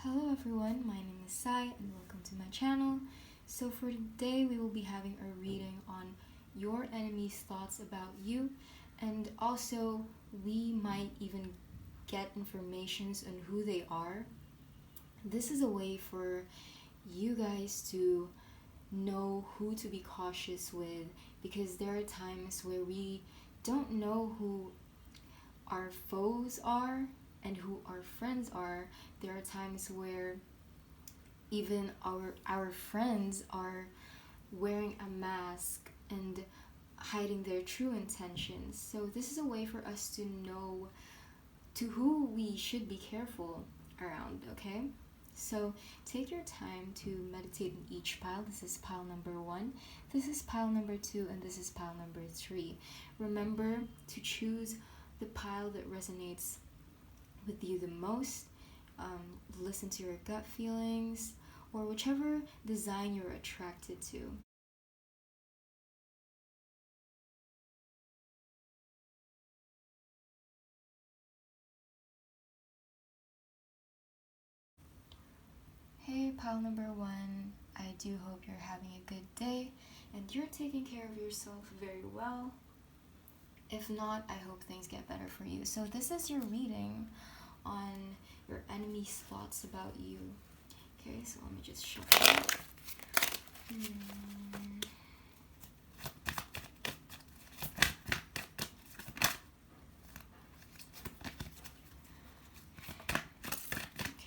Hello everyone, my name is Sai and welcome to my channel. So for today we will be having a reading on your enemy's thoughts about you, and also we might even get informations on who they are. This is a way for you guys to know who to be cautious with, because there are times where we don't know who our foes are and who our friends are. There are times where even our friends are wearing a mask and hiding their true intentions. So this is a way for us to know to who we should be careful around, okay? So take your time to meditate in each pile. This is pile number 1, this is pile number 2, and this is pile number 3. Remember to choose the pile that resonates with you the most. Listen to your gut feelings or whichever design you're attracted to. Hey, pile number 1, I do hope you're having a good day and you're taking care of yourself very well. If not, I hope things get better for you. So this is your reading on your enemy's thoughts about you. Okay, so let me just shuffle.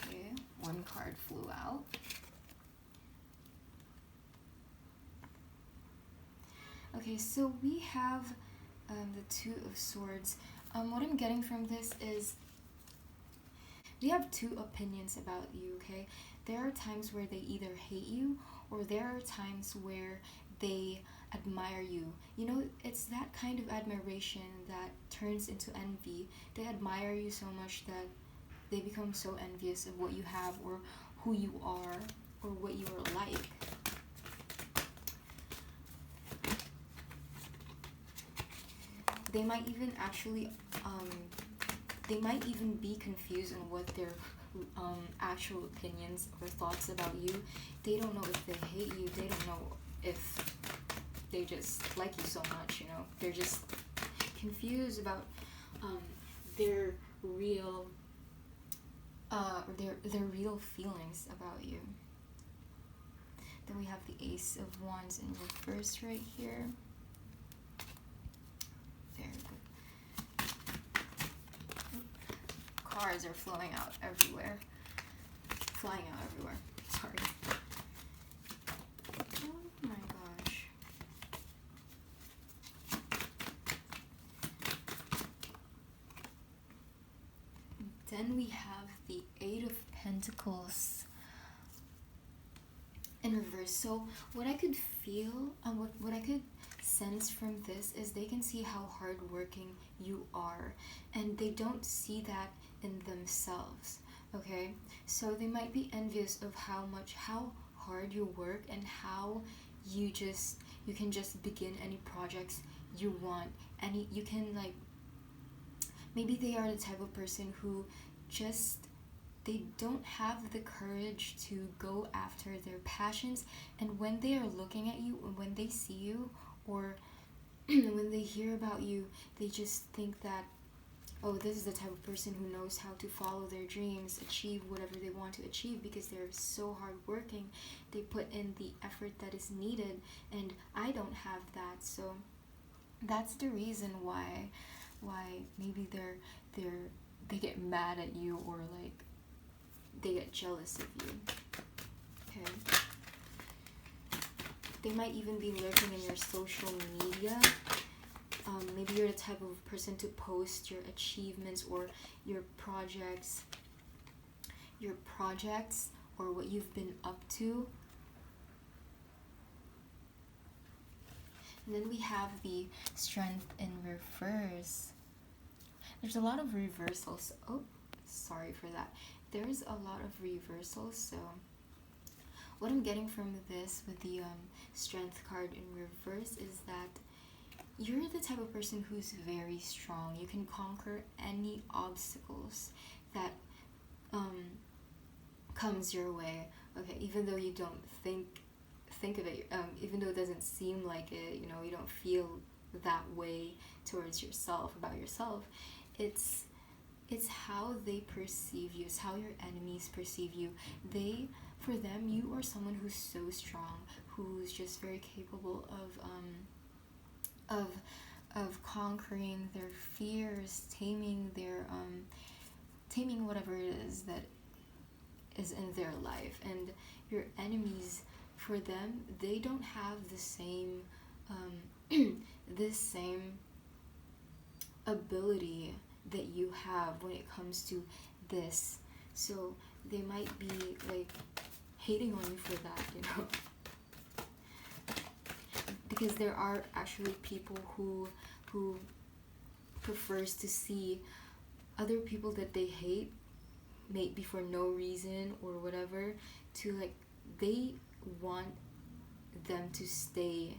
Okay, one card flew out. Okay, so we have the Two of Swords. What I'm getting from this is they have two opinions about you, okay? There are times where they either hate you or there are times where they admire you. You know, it's that kind of admiration that turns into envy. They admire you so much that they become so envious of what you have or who you are or what you are like. They might even be confused on what their actual opinions or thoughts about you. They don't know if they hate you. They don't know if they just like you so much, you know. They're just confused about their real their real feelings about you. Then we have the Ace of Wands in reverse right here. Very good. Cards are flying out everywhere. Sorry. Oh my gosh. Then we have the Eight of Pentacles in reverse. So what I could feel, what I could sense from this is they can see how hardworking you are, and they don't see that in themselves. Okay, so they might be envious of how hard you work and how you can just begin any projects you want. You can, like, maybe they are the type of person who they don't have the courage to go after their passions, and when they are looking at you and when they see you or when they hear about you, they just think that, oh, this is the type of person who knows how to follow their dreams, achieve whatever they want to achieve, because they're so hardworking. They put in the effort that is needed, and I don't have that. So that's the reason why maybe they get mad at you, or like they get jealous of you. Okay, they might even be lurking in your social media. Maybe you're the type of person to post your achievements or your projects or what you've been up to. And then we have the Strength in reverse. There's a lot of reversals. Oh, sorry for that. There's a lot of reversals. So what I'm getting from this with the Strength card in reverse is that you're the type of person who's very strong. You can conquer any obstacles that comes your way, okay, even though you don't think of it, even though it doesn't seem like it, you know, you don't feel that way towards yourself, about yourself, it's how they perceive you. It's how your enemies perceive you. For them, you are someone who's so strong, who's just very capable of conquering their fears, taming whatever it is that is in their life. And your enemies, for them, they don't have the same this same ability that you have when it comes to this. So they might be like hating on you for that, you know. Because there are actually people who prefers to see other people that they hate, maybe for no reason or whatever, to like, they want them to stay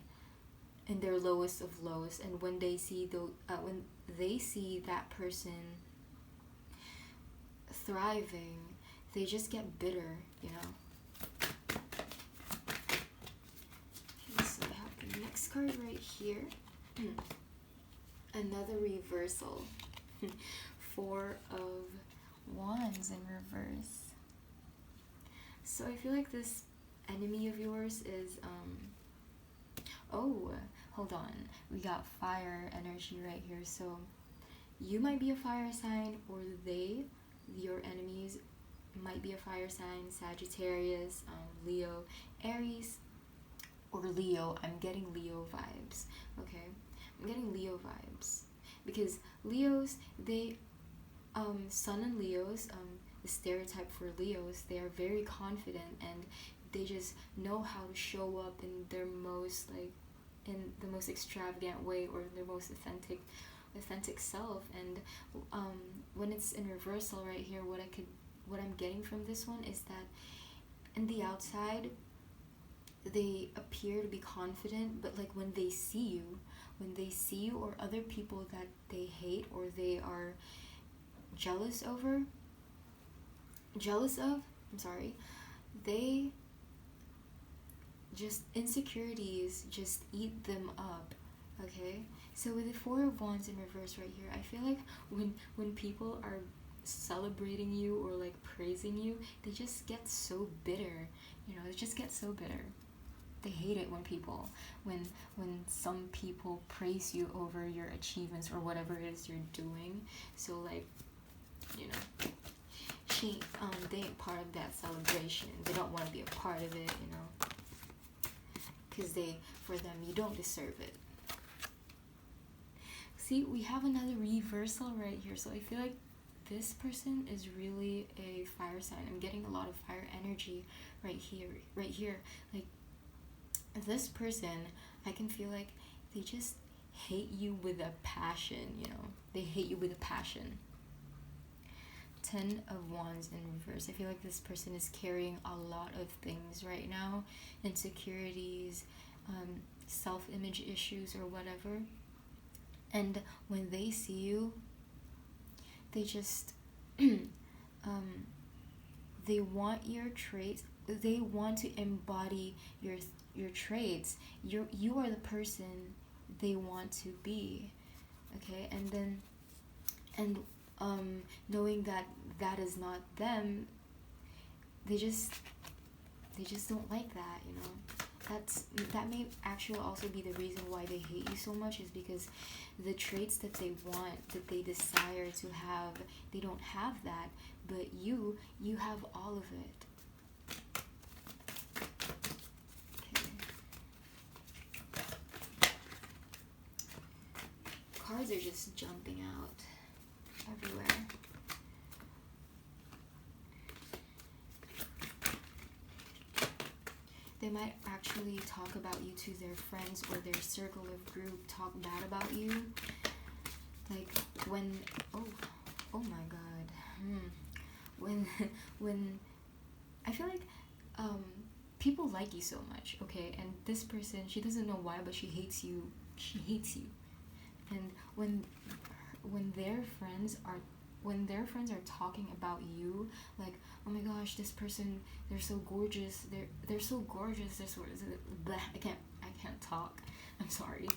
in their lowest of lows. And when they see that person thriving, they just get bitter, you know. Okay, so I have the next card right here. Another reversal. 4 of Wands in reverse. So I feel like this enemy of yours is oh, hold on, we got fire energy right here. So you might be a fire sign, or your enemies might be a fire sign: Sagittarius, Leo, Aries, or Leo. I'm getting Leo vibes, okay? I'm getting Leo vibes because Leos, they Sun and Leos, the stereotype for Leos, they are very confident, and they just know how to show up in their most, like, in the most extravagant way, or their most authentic self. And when it's in reversal right here, what I'm getting from this one is that in the outside they appear to be confident, but like when they see you or other people that they hate or they are jealous of, they just, insecurities just eat them up, okay? So with the 4 of Wands in reverse right here, I feel like when people are celebrating you or like praising you, they just get so bitter, you know, they just get so bitter. They hate it when some people praise you over your achievements or whatever it is you're doing. So like, you know, they ain't part of that celebration. They don't want to be a part of it, you know, because for them, you don't deserve it. See, we have another reversal right here. So I feel like this person is really a fire sign. I'm getting a lot of fire energy right here. Like, this person, I can feel like they just hate you with a passion, you know. They hate you with a passion. 10 of Wands in reverse. I feel like this person is carrying a lot of things right now. Insecurities, self-image issues, or whatever. And when they see you, they just they want your traits. They want to embody your traits. You are the person they want to be, okay? And knowing that is not them, they just don't like that, you know. That may actually also be the reason why they hate you so much, is because the traits that they want, that they desire to have, they don't have that, but you have all of it. Okay. Cards are just jumping out everywhere. They might actually talk about you to their friends or their circle of group, talk bad about you. Like when, oh my god. When I feel like people like you so much, okay? And this person, she doesn't know why, but she hates you. And when their friends are when their friends are talking about you, like, oh my gosh, this person, they're so gorgeous, they're so gorgeous, this was bleh, I can't talk, I'm sorry.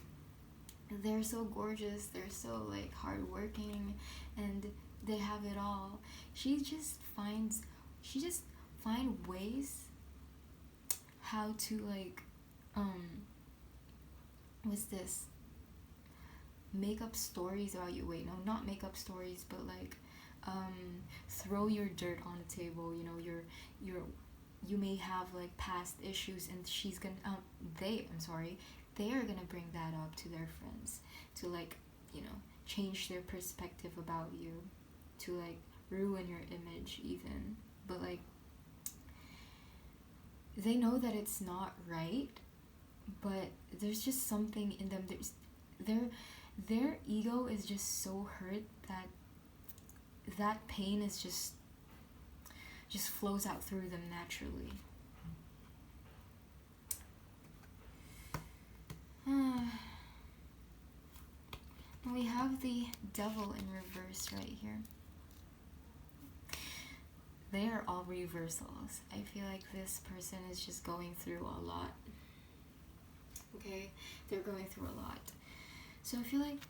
They're so gorgeous, they're so like hardworking, and they have it all. She just finds ways how to like what's this, make up stories about you. Wait, no, not make up stories, but like throw your dirt on the table. You know, you may have like past issues, and she's gonna they are gonna bring that up to their friends to like, you know, change their perspective about you, to like ruin your image even. But like, they know that it's not right, but there's just something in them. Their ego is just so hurt that pain is just flows out through them naturally. We have the devil in reverse right here. They are all reversals. I feel like this person is just going through a lot. Okay, they're going through a lot. So I feel like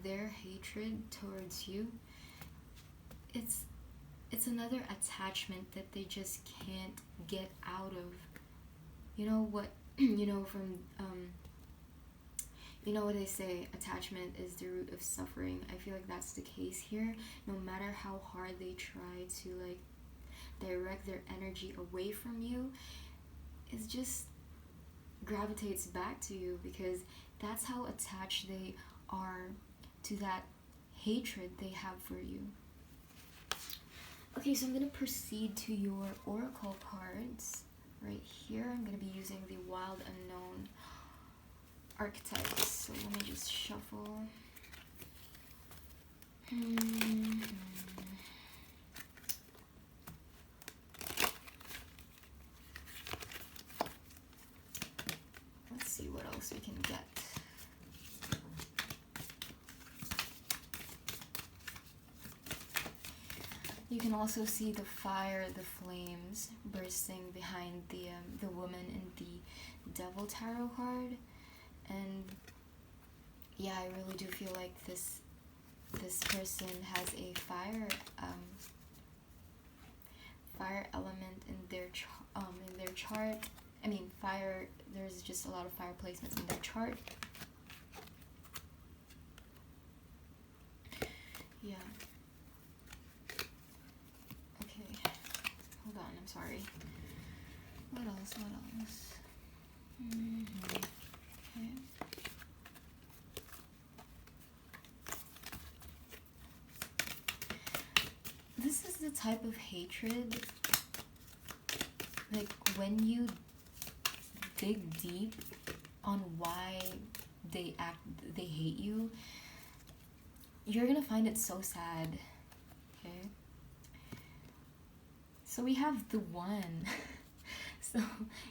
their hatred towards you, it's another attachment that they just can't get out of. You know what? You know from you know what they say, attachment is the root of suffering. I feel like that's the case here. No matter how hard they try to like direct their energy away from you, it just gravitates back to you, because that's how attached they are to that hatred they have for you. Okay, so I'm going to proceed to your oracle cards. Right here, I'm going to be using the wild unknown archetypes. So let me just shuffle. Let's see what else we can get. You can also see the fire, the flames bursting behind the woman in the Devil Tarot card. And yeah, I really do feel like this person has a fire element in their chart. I mean, fire. There's just a lot of fire placements in their chart. Yeah. Okay. Hold on. I'm sorry. What else? Okay. This is the type of hatred, like when you dig deep on why they hate you, you're gonna find it so sad. Okay, so we have the one. So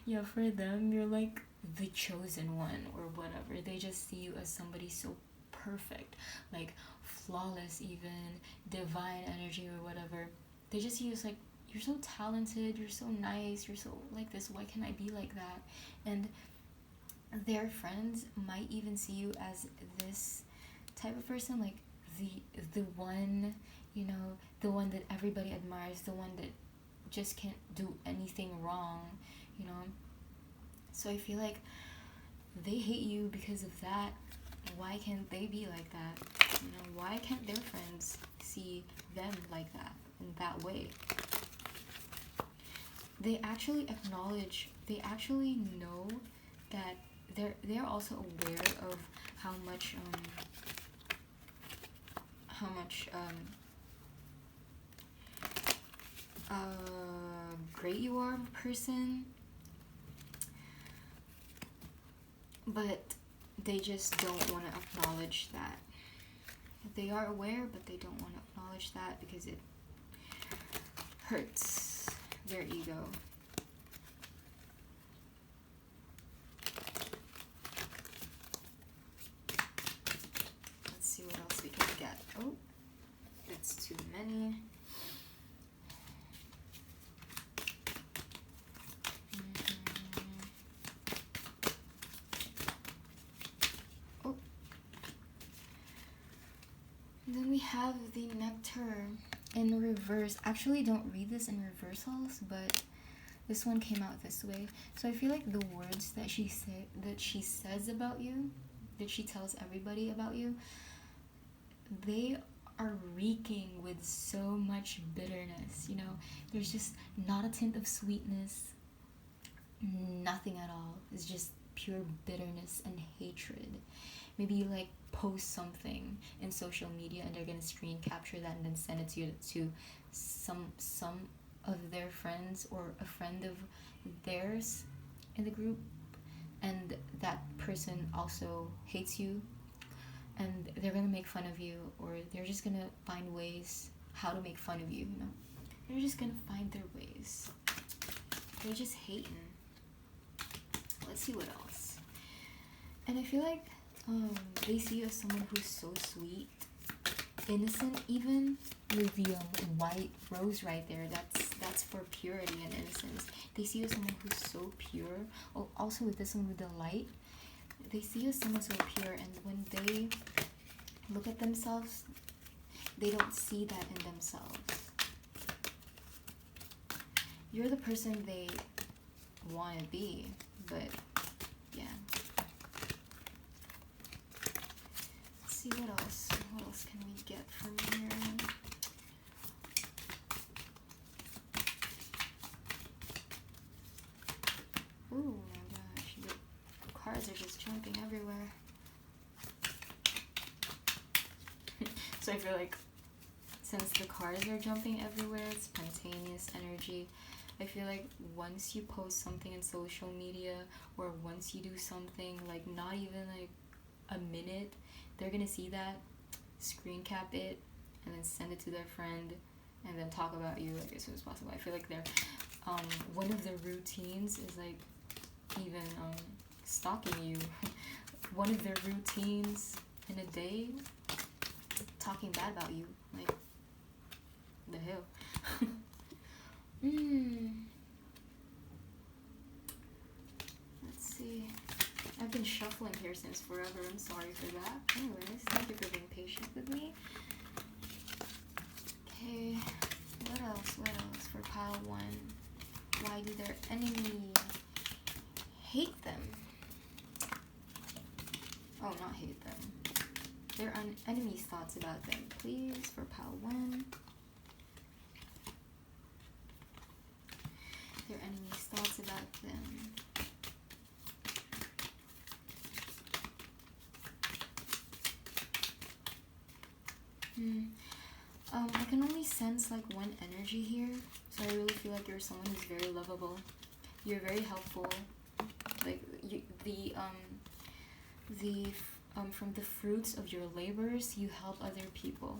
yeah, for them, you're like the chosen one or whatever. They just see you as somebody so perfect, like flawless, even divine energy or whatever. They just see you as like, you're so talented, you're so nice, you're so like this, why can't I be like that? And their friends might even see you as this type of person, like the one, you know, the one that everybody admires, the one that just can't do anything wrong, you know. So I feel like they hate you because of that. Why can't they be like that? You know, why can't their friends see them like that, in that way? They actually acknowledge, they actually know that they're also aware of how much great you are of a person, but they just don't want to acknowledge that. They are aware, but they don't want to acknowledge that because it hurts their ego. Let's see what else we can have the nectar in reverse. Actually, don't read this in reversals, but this one came out this way. So I feel like the words that she says about you, that she tells everybody about you, they are reeking with so much bitterness. You know, there's just not a tint of sweetness, nothing at all. It's just pure bitterness and hatred. Maybe you like post something in social media and they're gonna screen capture that and then send it to some of their friends or a friend of theirs in the group, and that person also hates you, and they're gonna make fun of you, or they're just gonna find ways how to make fun of you, you know. They're just gonna find their ways. They're just hating. Let's see what else. And I feel like they see you as someone who's so sweet, innocent even, with the white rose right there. That's for purity and innocence. They see you as someone who's so pure. Oh, also with this one with the light, they see you as someone so pure, and when they look at themselves, they don't see that in themselves. You're the person they want to be, but yeah. Let's see what else. What else can we get from here? Oh my gosh, the cards are just jumping everywhere. So I feel like since the cards are jumping everywhere, it's spontaneous energy. I feel like once you post something in social media, or once you do something, like not even like a minute, they're gonna see that, screen cap it, and then send it to their friend, and then talk about you like as soon as possible. I feel like they're one of their routines is like even stalking you. One of their routines in a day, talking bad about you. Like, the hell. Let's see. I've been shuffling here since forever. I'm sorry for that. Anyways, thank you for being patient with me. Okay, what else? What else for pile 1? Why do their enemies hate them? Oh, not hate them. Their enemies' thoughts about them, please, for pile 1. Their enemies' thoughts about them. I can only sense like one energy here, so I really feel like you're someone who's very lovable. You're very helpful. Like from the fruits of your labors, you help other people.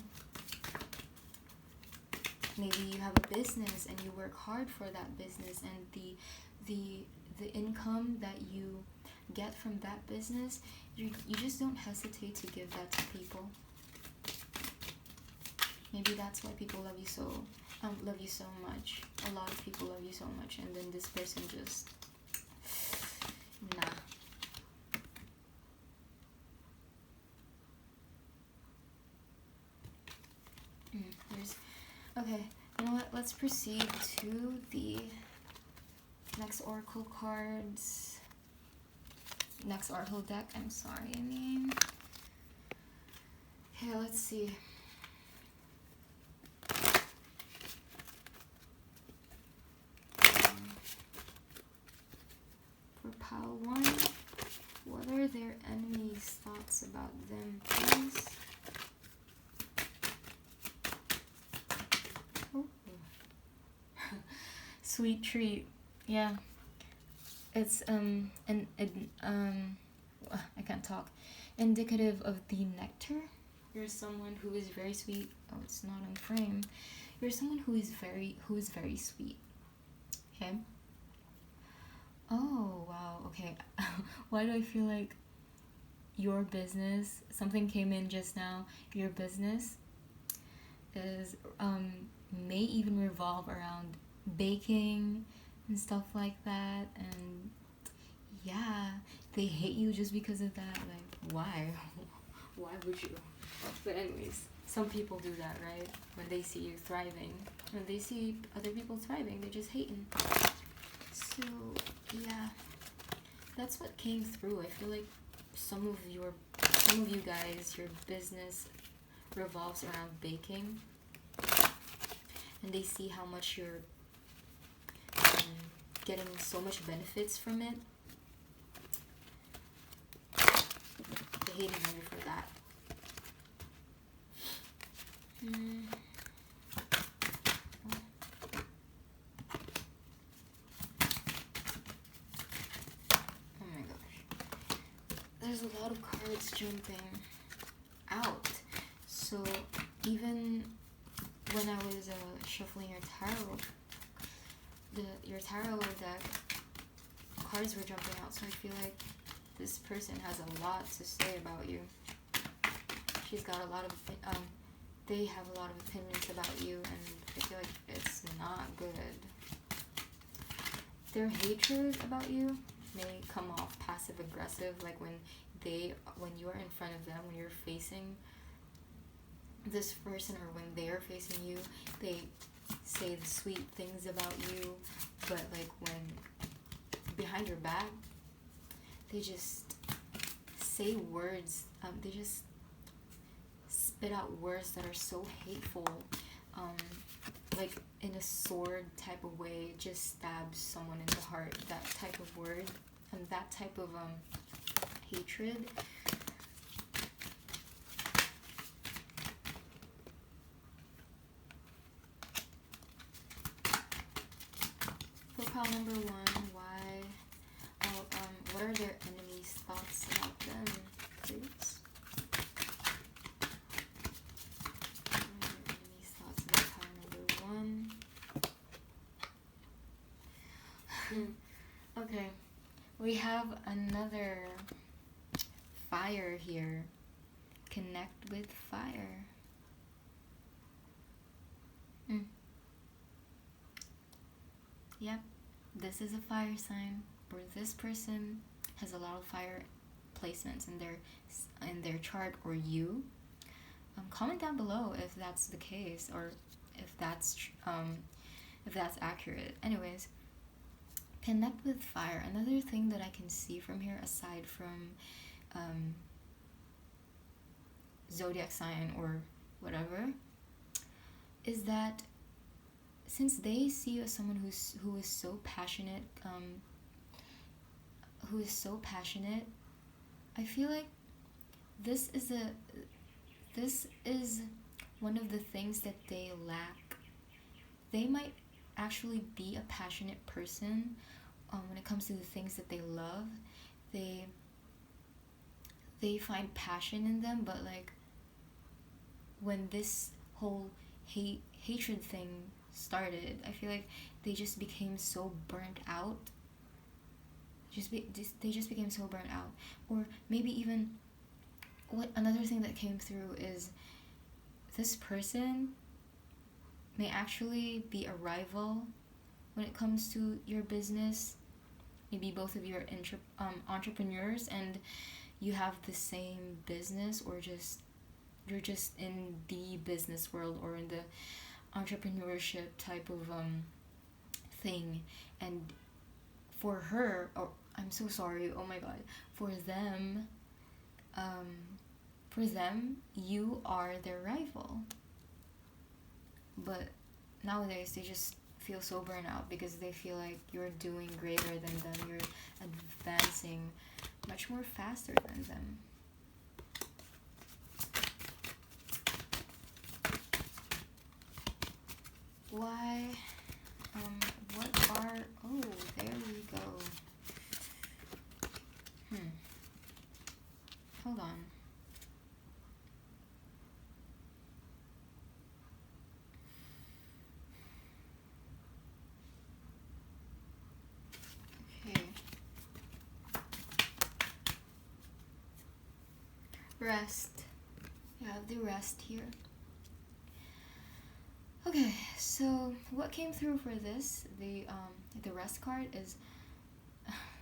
Maybe you have a business and you work hard for that business, and the income that you get from that business, you just don't hesitate to give that to people. Maybe that's why people love you so much. A lot of people love you so much, and then this person just nah. Okay, you know what? Let's proceed to the next oracle cards. Next oracle deck. I'm sorry. Okay, let's see. For pile 1, what are their enemies' thoughts about them, please? Oh. Sweet treat. Yeah. It's I can't talk. Indicative of the nectar. You're someone who is very sweet. Oh, it's not on frame. You're someone who is very sweet. Okay? Oh, wow. Okay. Why do I feel like your business, something came in just now, your business is may even revolve around baking and stuff like that, and yeah, they hate you just because of that. Like, why? Why would you? But anyways, some people do that, right? When they see you thriving, when they see other people thriving, they're just hating. So yeah, that's what came through. I feel like some of you guys, your business revolves around baking, and they see how much you're getting so much benefits from it. They're hating on you for that. Oh my gosh. There's a lot of cards jumping out. So even when I was shuffling your tarot, your tarot deck, cards were jumping out. So I feel like this person has a lot to say about you. She's got a lot of they have a lot of opinions about you, and I feel like it's not good. Their hatred about you may come off passive aggressive, like when you're in front of them, when you're facing this person, or when they're facing you, they say the sweet things about you, but like when behind your back, they just say words, they just spit out words that are so hateful, like in a sword type of way, just stabs someone in the heart, that type of word, and that type of hatred. For pile number 1, what are their enemies' thoughts about them, please? Okay, we have another fire here. Connect with fire. Yep, this is a fire sign where this person has a lot of fire placements in their chart, or you. Comment down below if that's the case, or if that's accurate. Anyways, connect with fire. Another thing that I can see from here, aside from zodiac sign or whatever, is that since they see you as someone who is so passionate, I feel like this is one of the things that they lack. They might actually be a passionate person when it comes to the things that they love. They find passion in them, but like when this whole hatred thing started, I feel like they just became so burnt out. They just became so burnt out. Or maybe even another thing that came through is this person may actually be a rival when it comes to your business. Maybe both of you are entrepreneurs and you have the same business, or you're just in the business world or in the entrepreneurship type of thing. And for her, or I'm so sorry, oh my god, for them, you are their rival. But nowadays they just feel so burnt out because they feel like you're doing greater than them, you're advancing much more faster than them. Why, what are, oh, there we go. Hold on. Okay. Rest. You have the rest here. Okay, so what came through for this, the rest card, is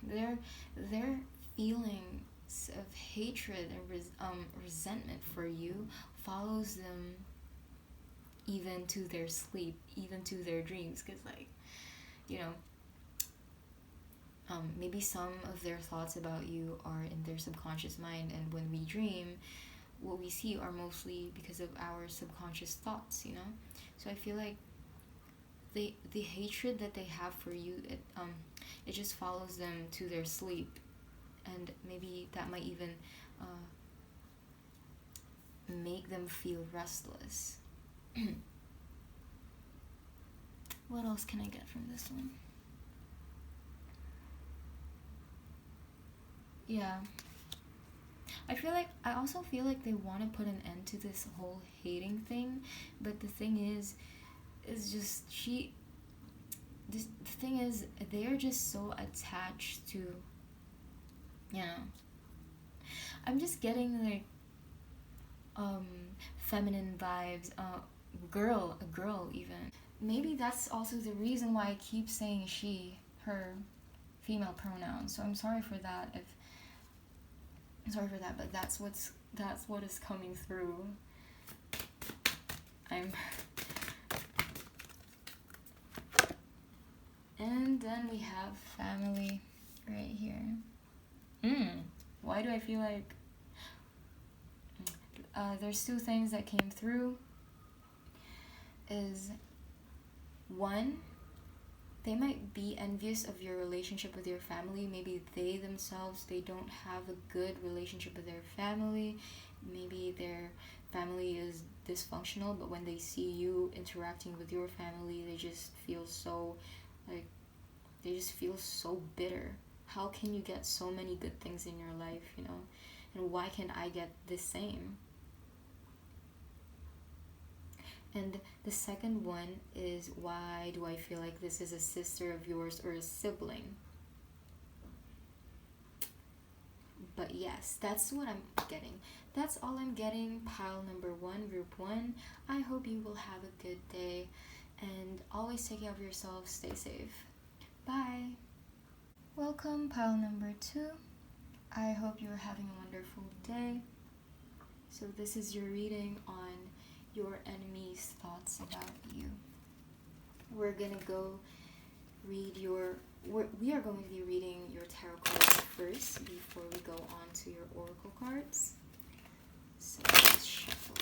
their feelings of hatred and resentment for you follows them even to their sleep, even to their dreams. Because, like, you know, maybe some of their thoughts about you are in their subconscious mind, and when we dream, what we see are mostly because of our subconscious thoughts, you know? So I feel like the hatred that they have for you, it just follows them to their sleep, and maybe that might even make them feel restless. What else can I get from this one? Yeah. I also feel like they want to put an end to this whole hating thing, but the thing is just the thing is, they are just so attached to, you know, I'm just getting like feminine vibes, a girl even. Maybe that's also the reason why I keep saying she, her, female pronouns. So I'm sorry for that but that's what is coming through. And then we have family right here. Why do I feel like there's two things that came through? Is one, they might be envious of your relationship with your family. Maybe they themselves, they don't have a good relationship with their family. Maybe their family is dysfunctional, but when they see you interacting with your family, they just feel so bitter. How can you get so many good things in your life, you know? And why can't I get the same? And the second one is, why do I feel like this is a sister of yours or a sibling? But yes, that's what I'm getting. That's all I'm getting. Pile number 1, group 1. I hope you will have a good day, and always take care of yourself. Stay safe. Bye. Welcome, pile number 2. I hope you're having a wonderful day. So this is your reading on your enemy's thoughts about you. We're gonna go read we are going to be reading your tarot cards first before we go on to your oracle cards. So let's shuffle.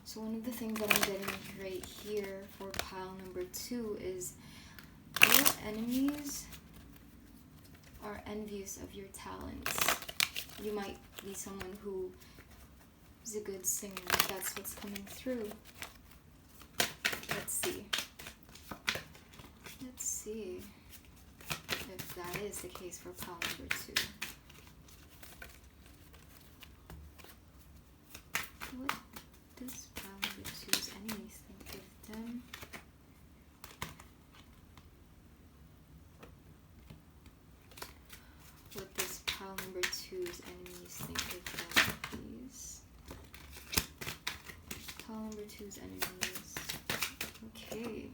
So one of the things that I'm getting right here for pile number 2 is your enemies are envious of your talents. You might be someone who is a good singer. That's what's coming through. Let's see if that is the case for pile number 2. What does pile number 2's enemies think of them? What does pile number 2's enemies think of them, please? Pile number 2's enemies. Okay.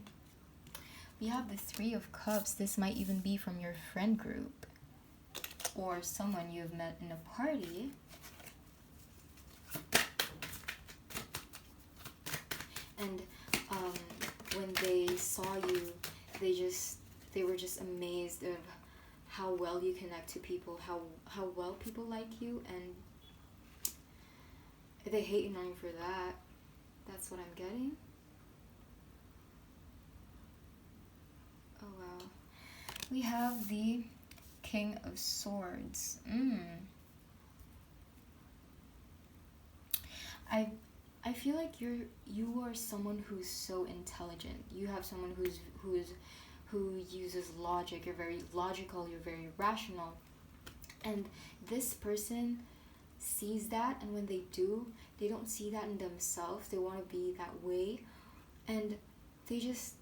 We have the 3 of Cups. This might even be from your friend group or someone you've met in a party. And when they saw you, they were just amazed of how well you connect to people, how well people like you, and they hate on you for that. That's what I'm getting. Oh wow. We have the King of Swords. I feel like you are someone who's so intelligent. You have someone who uses logic. You're very logical, you're very rational. And this person sees that, and when they do, they don't see that in themselves. They want to be that way, and they just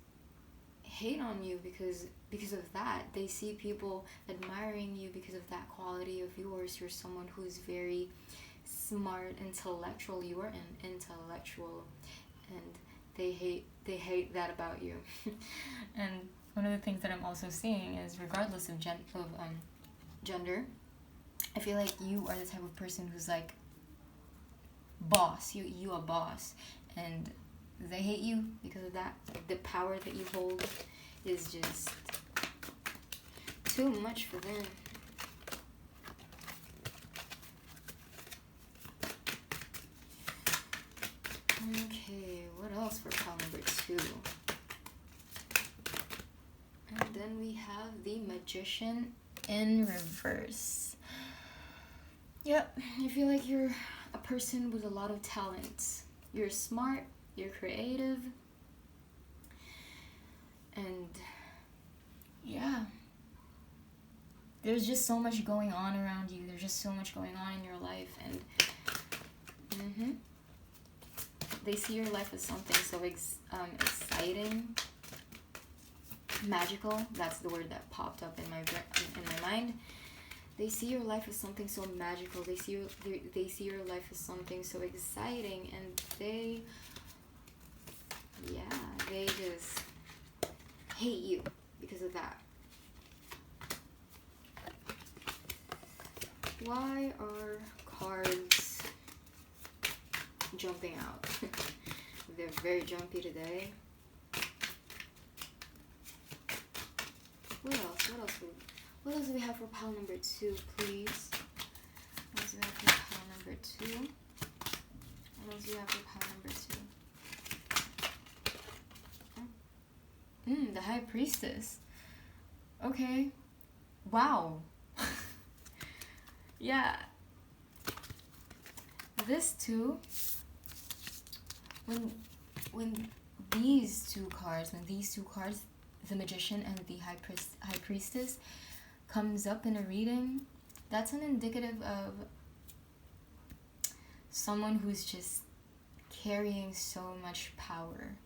hate on you because of that. They see people admiring you because of that quality of yours. You're someone who's very smart, intellectual. You are an intellectual, and they hate that about you. And one of the things that I'm also seeing is, regardless of gender, I feel like you are the type of person who's like boss. You a boss, and they hate you because of that. The power that you hold is just too much for them. Okay, what else for pile number 2? And then we have the Magician in reverse. Yep, I feel like you're a person with a lot of talent. You're smart, you're creative, and yeah. There's just so much going on around you. There's just so much going on in your life, and they see your life as something so exciting, magical. That's the word that popped up in my mind. They see your life as something so magical. They see your life as something so exciting, and they just hate you because of that. Why are cards jumping out? They're very jumpy today. What else? What else do we have for pile number 2, please? What else do we have for pile number 2? What else do we have for pile number 2? The High Priestess. Okay. Wow. Yeah. This too. When these two cards, the Magician and the High Priestess, comes up in a reading, that's an indicative of someone who's just carrying so much power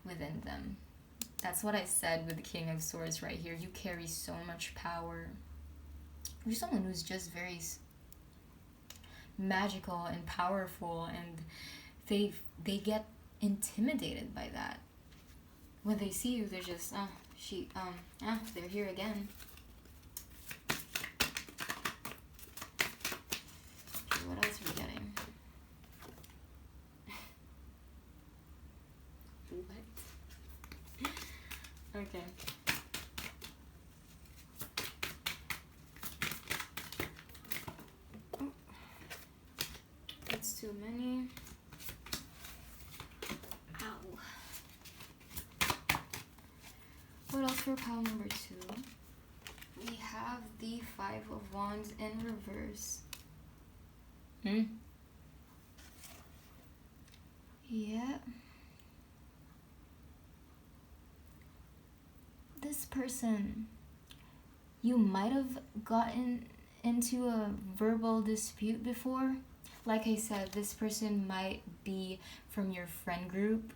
within them. That's what I said with the King of Swords right here. You carry so much power. You're someone who's just very magical and powerful, and they get intimidated by that. When they see you, they're just, they're here again. Okay, what else are we getting? What? Okay. Oh. That's too many. What else for pile number 2? We have the 5 of Wands in reverse. Yeah. This person, you might have gotten into a verbal dispute before. Like I said, this person might be from your friend group,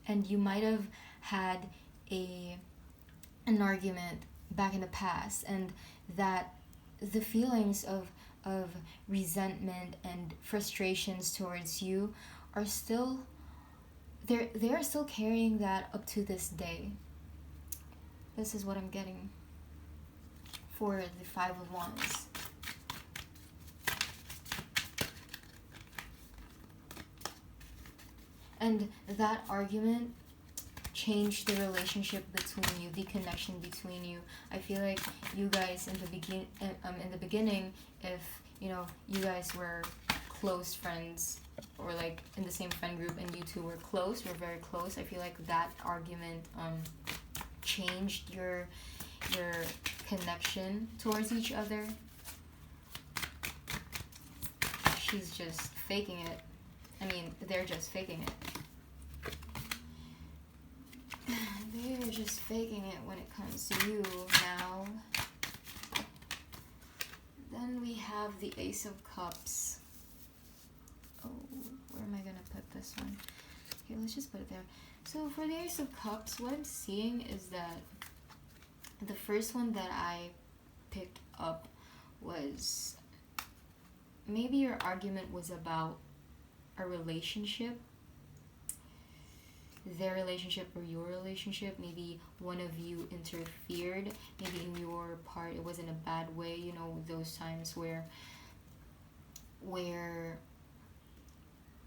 and you might have had an argument back in the past, and that the feelings of resentment and frustrations towards you are still they are still carrying that up to this day. This is what I'm getting for the 5 of Wands. And that argument changed the relationship between you, the connection between you. I feel like you guys in the beginning, if you guys were close friends, or like in the same friend group, and you two were very close, I feel like that argument changed your connection towards each other. She's just faking it. I mean, they're just faking it. They're just faking it when it comes to you now. Then we have the Ace of Cups. Oh, where am I gonna put this one? Okay, let's just put it there. So for the Ace of Cups, what I'm seeing is that the first one that I picked up was maybe your argument was about a relationship. their relationship or your relationship. Maybe one of you interfered. Maybe in your part it was in a bad way. You know, those times where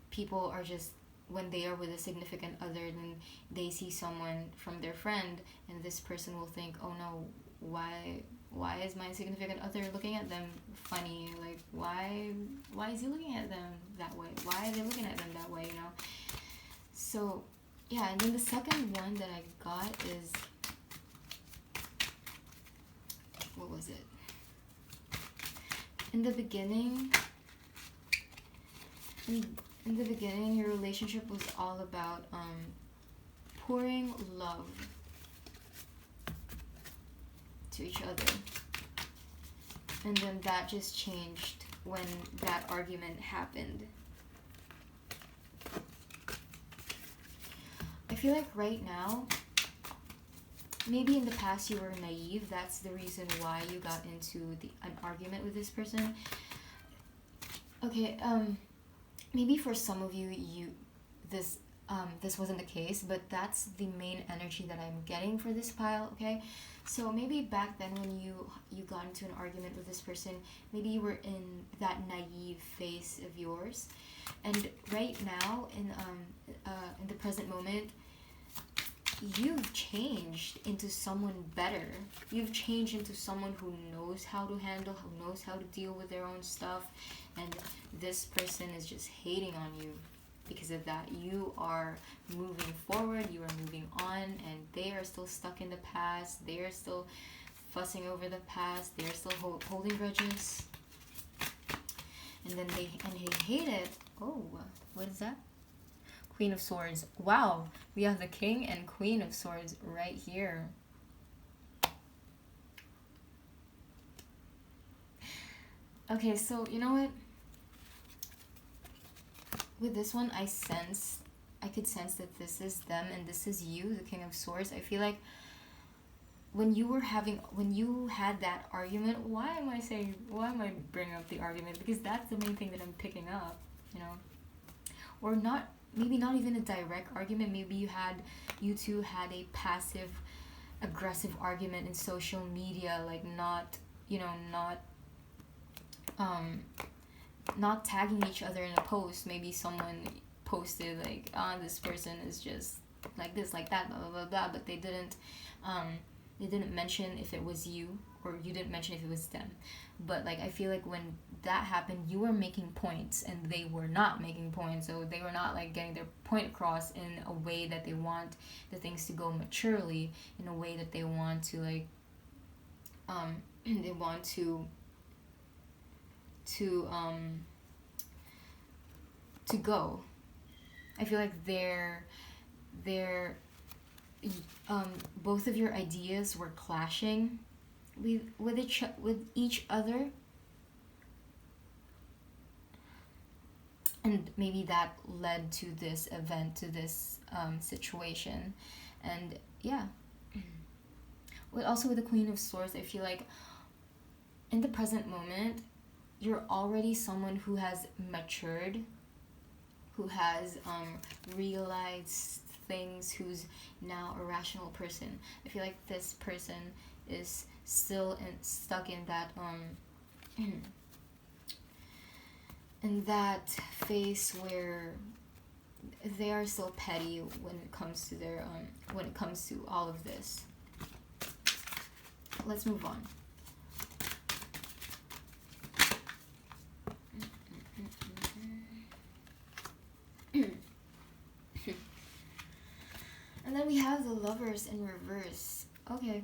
people are just, when they are with a significant other, then they see someone from their friend, and this person will think, oh no, why is my significant other looking at them funny? Like, why is he looking at them that way? Why are they looking at them that way, you know? So yeah. And then the second one that I got is, what was it? In the beginning, your relationship was all about pouring love to each other. And then that just changed when that argument happened. I feel like right now, maybe in the past you were naive. That's the reason why you got into an argument with this person. Okay, maybe for some of you, this wasn't the case, but that's the main energy that I'm getting for this pile. Okay, so maybe back then when you got into an argument with this person, maybe you were in that naive phase of yours, and right now in the present moment, you've changed into someone better. You've changed into someone who knows how to handle, who knows how to deal with their own stuff, and this person is just hating on you because of that. You are moving forward, you are moving on, and they are still stuck in the past. They are still fussing over the past. They are still holding grudges, and then they hate it. Oh, what is that? Queen of Swords. Wow, we have the King and Queen of Swords right here. Okay, so you know what? With this one, I could sense that this is them and this is you, the King of Swords. I feel like when you had that argument, why am I bringing up the argument? Because that's the main thing that I'm picking up, you know? Or not, maybe not even a direct argument. Maybe you two had a passive aggressive argument in social media, like not tagging each other in a post. Maybe someone posted like, this person is just like this, like that, blah blah blah blah, but they didn't mention if it was you, or you didn't mention if it was them. But like, I feel like when that happened, you were making points and they were not making points, so they were not like getting their point across in a way that they want the things to go maturely, in a way that they want to like they want to go. I feel like they're both of your ideas were clashing with each other, and maybe that led to this event, to this situation. And yeah, with the Queen of Swords, I feel like in the present moment, you're already someone who has matured, who has realized things, who's now a rational person. I feel like this person is still stuck in that in that phase where they are still petty when it comes to their when it comes to all of this. Let's move on. And then we have the Lovers in reverse. Okay.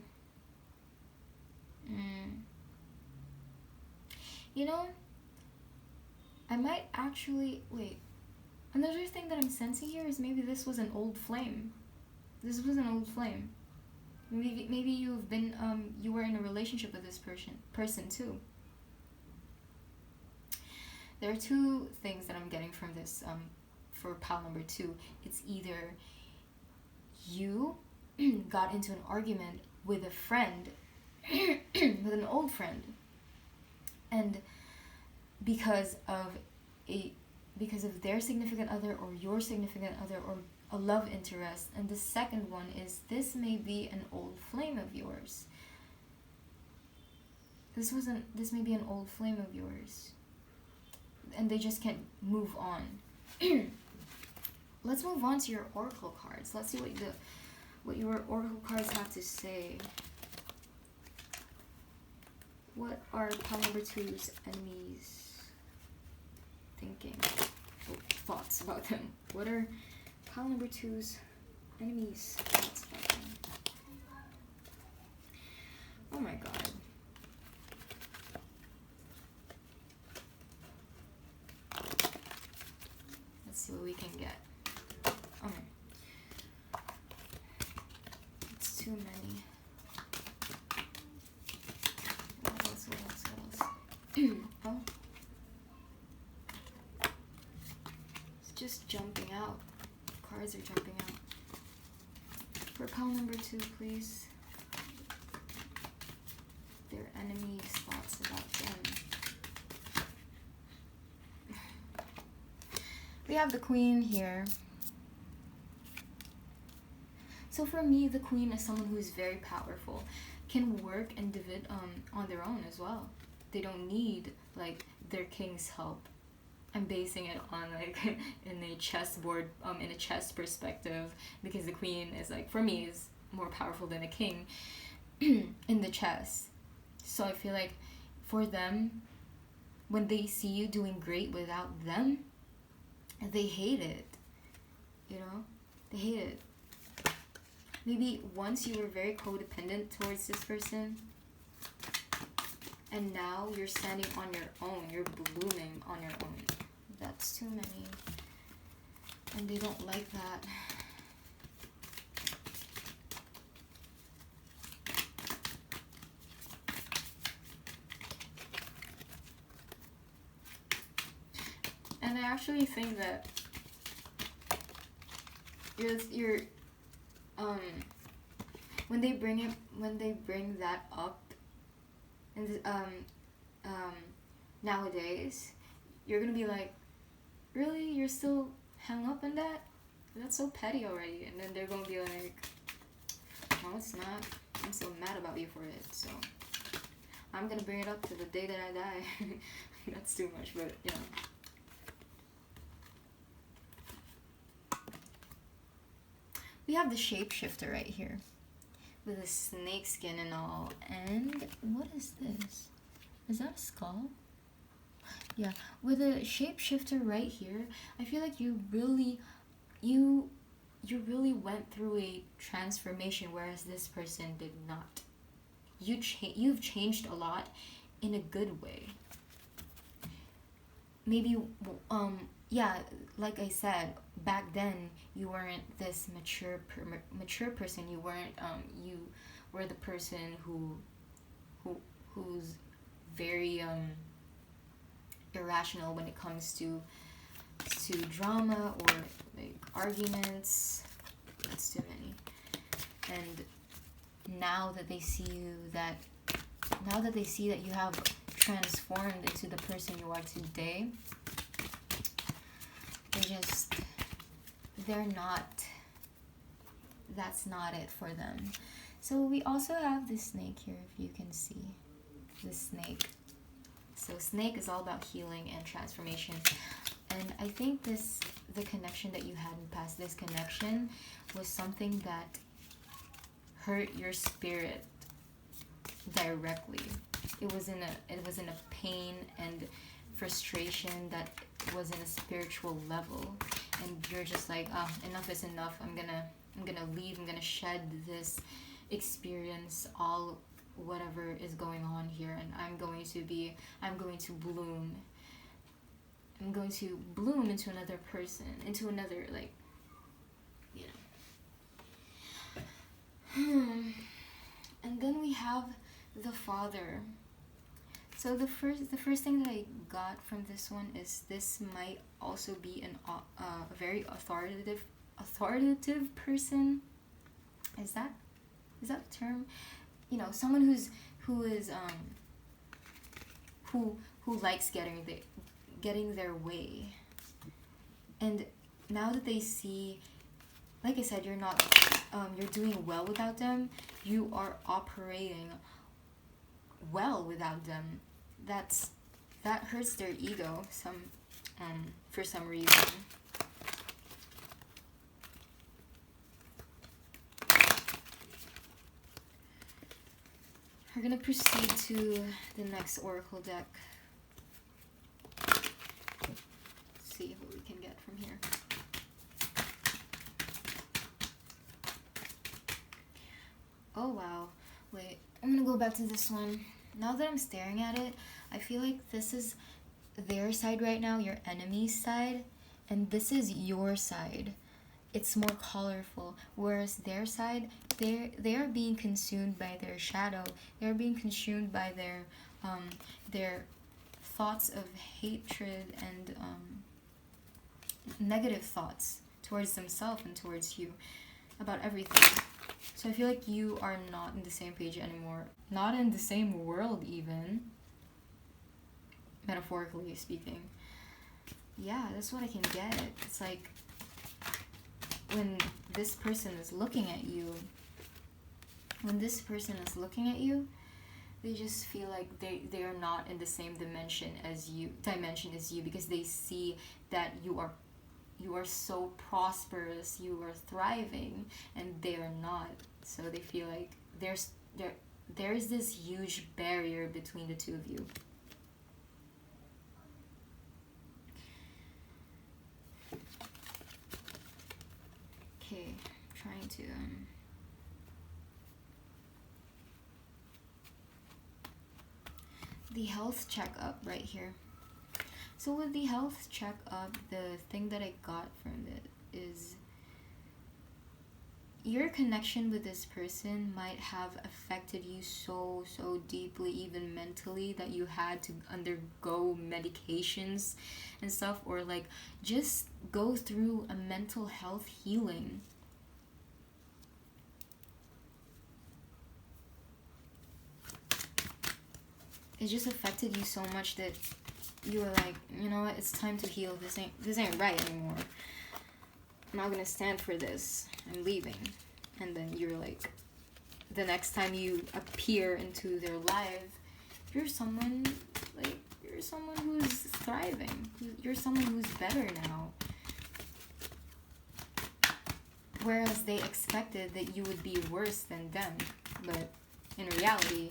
You know, I might actually... Wait. Another thing that I'm sensing here is maybe this was an old flame. This was an old flame. Maybe you've been... you were in a relationship with this person too. There are two things that I'm getting from this for pile number 2. It's either you got into an argument with a friend, with an old friend, and because of their significant other, or your significant other, or a love interest. And the second one is this may be an old flame of yours. This may be an old flame of yours, and they just can't move on. Let's move on to your oracle cards. Let's see what your oracle cards have to say. What are pile number 2's enemies thinking? Thoughts about them. What are pile number 2's enemies' thoughts about them? Oh my god. Let's see what we can get. Okay. It's too many. What else? Oh. It's just jumping out. Cards are jumping out. For pile number 2, please. Their enemies' thoughts about them. We have the Queen here. So for me, the Queen is someone who is very powerful, can work and divide on their own as well. They don't need like their king's help. I'm basing it on like in a chessboard, in a chess perspective, because the Queen is like, for me, is more powerful than a king in the chess. So I feel like for them, when they see you doing great without them, they hate it. You know? They hate it. Maybe once you were very codependent towards this person, and now you're standing on your own. You're blooming on your own. That's too many. And they don't like that. And I actually think that you're when they bring that up, and nowadays, you're gonna be like, really, you're still hung up on that? That's so petty already. And then they're gonna be like, no, it's not. I'm so mad about you for it. So I'm gonna bring it up to the day that I die. That's too much, but you know. We have the shapeshifter right here with a snake skin and all. And what is this? Is that a skull? Yeah, with a shapeshifter right here, I feel like you really went through a transformation, whereas this person did not. You've changed a lot in a good way. Maybe yeah, like I said, back then you weren't this mature person. You weren't you were the person who's very irrational when it comes to drama or like arguments. That's too many. And now that they see that you have transformed into the person you are today, that's not it for them. So we also have this snake here, if you can see this snake. So snake is all about healing and transformation. And I think the connection that you had in the past, this connection was something that hurt your spirit directly. It was in a pain and frustration that was in a spiritual level, and you're just like, oh, enough is enough. I'm gonna leave. I'm gonna shed this experience, all whatever is going on here, and I'm going to bloom. I'm going to bloom into another person, into another, like, you know. And then we have the Father. So the first thing that I got from this one is this might also be a very authoritative person. Is that the term? You know, someone who likes getting their way. And now that they see like I said, you're not, you're doing well without them. You are operating well without them. That hurts their ego for some reason. We're gonna proceed to the next oracle deck. Let's see what we can get from here. Oh wow, wait, I'm gonna go back to this one. Now that I'm staring at it, I feel like this is their side right now, your enemy's side, and this is your side. It's more colorful, whereas their side, they are being consumed by their shadow. They're being consumed by their thoughts of hatred and negative thoughts towards themselves and towards you about everything. So I feel like you are not in the same page anymore, not in the same world even, metaphorically speaking. Yeah, that's what I can get. It's like when this person is looking at you, they just feel like they are not in the same dimension as you, because they see that you are so prosperous, you are thriving, and they are not. So they feel like there is this huge barrier between the two of you. Okay, trying to the health checkup right here. So with the health checkup, the thing that I got from it is your connection with this person might have affected you so deeply, even mentally, that you had to undergo medications and stuff, or like just go through a mental health healing. It just affected you so much that you were like, you know what, it's time to heal. This ain't right anymore. I'm not gonna stand for this. I'm leaving. And then you're like, the next time you appear into their life, you're someone who's thriving. You're someone who's better now. Whereas they expected that you would be worse than them, but in reality,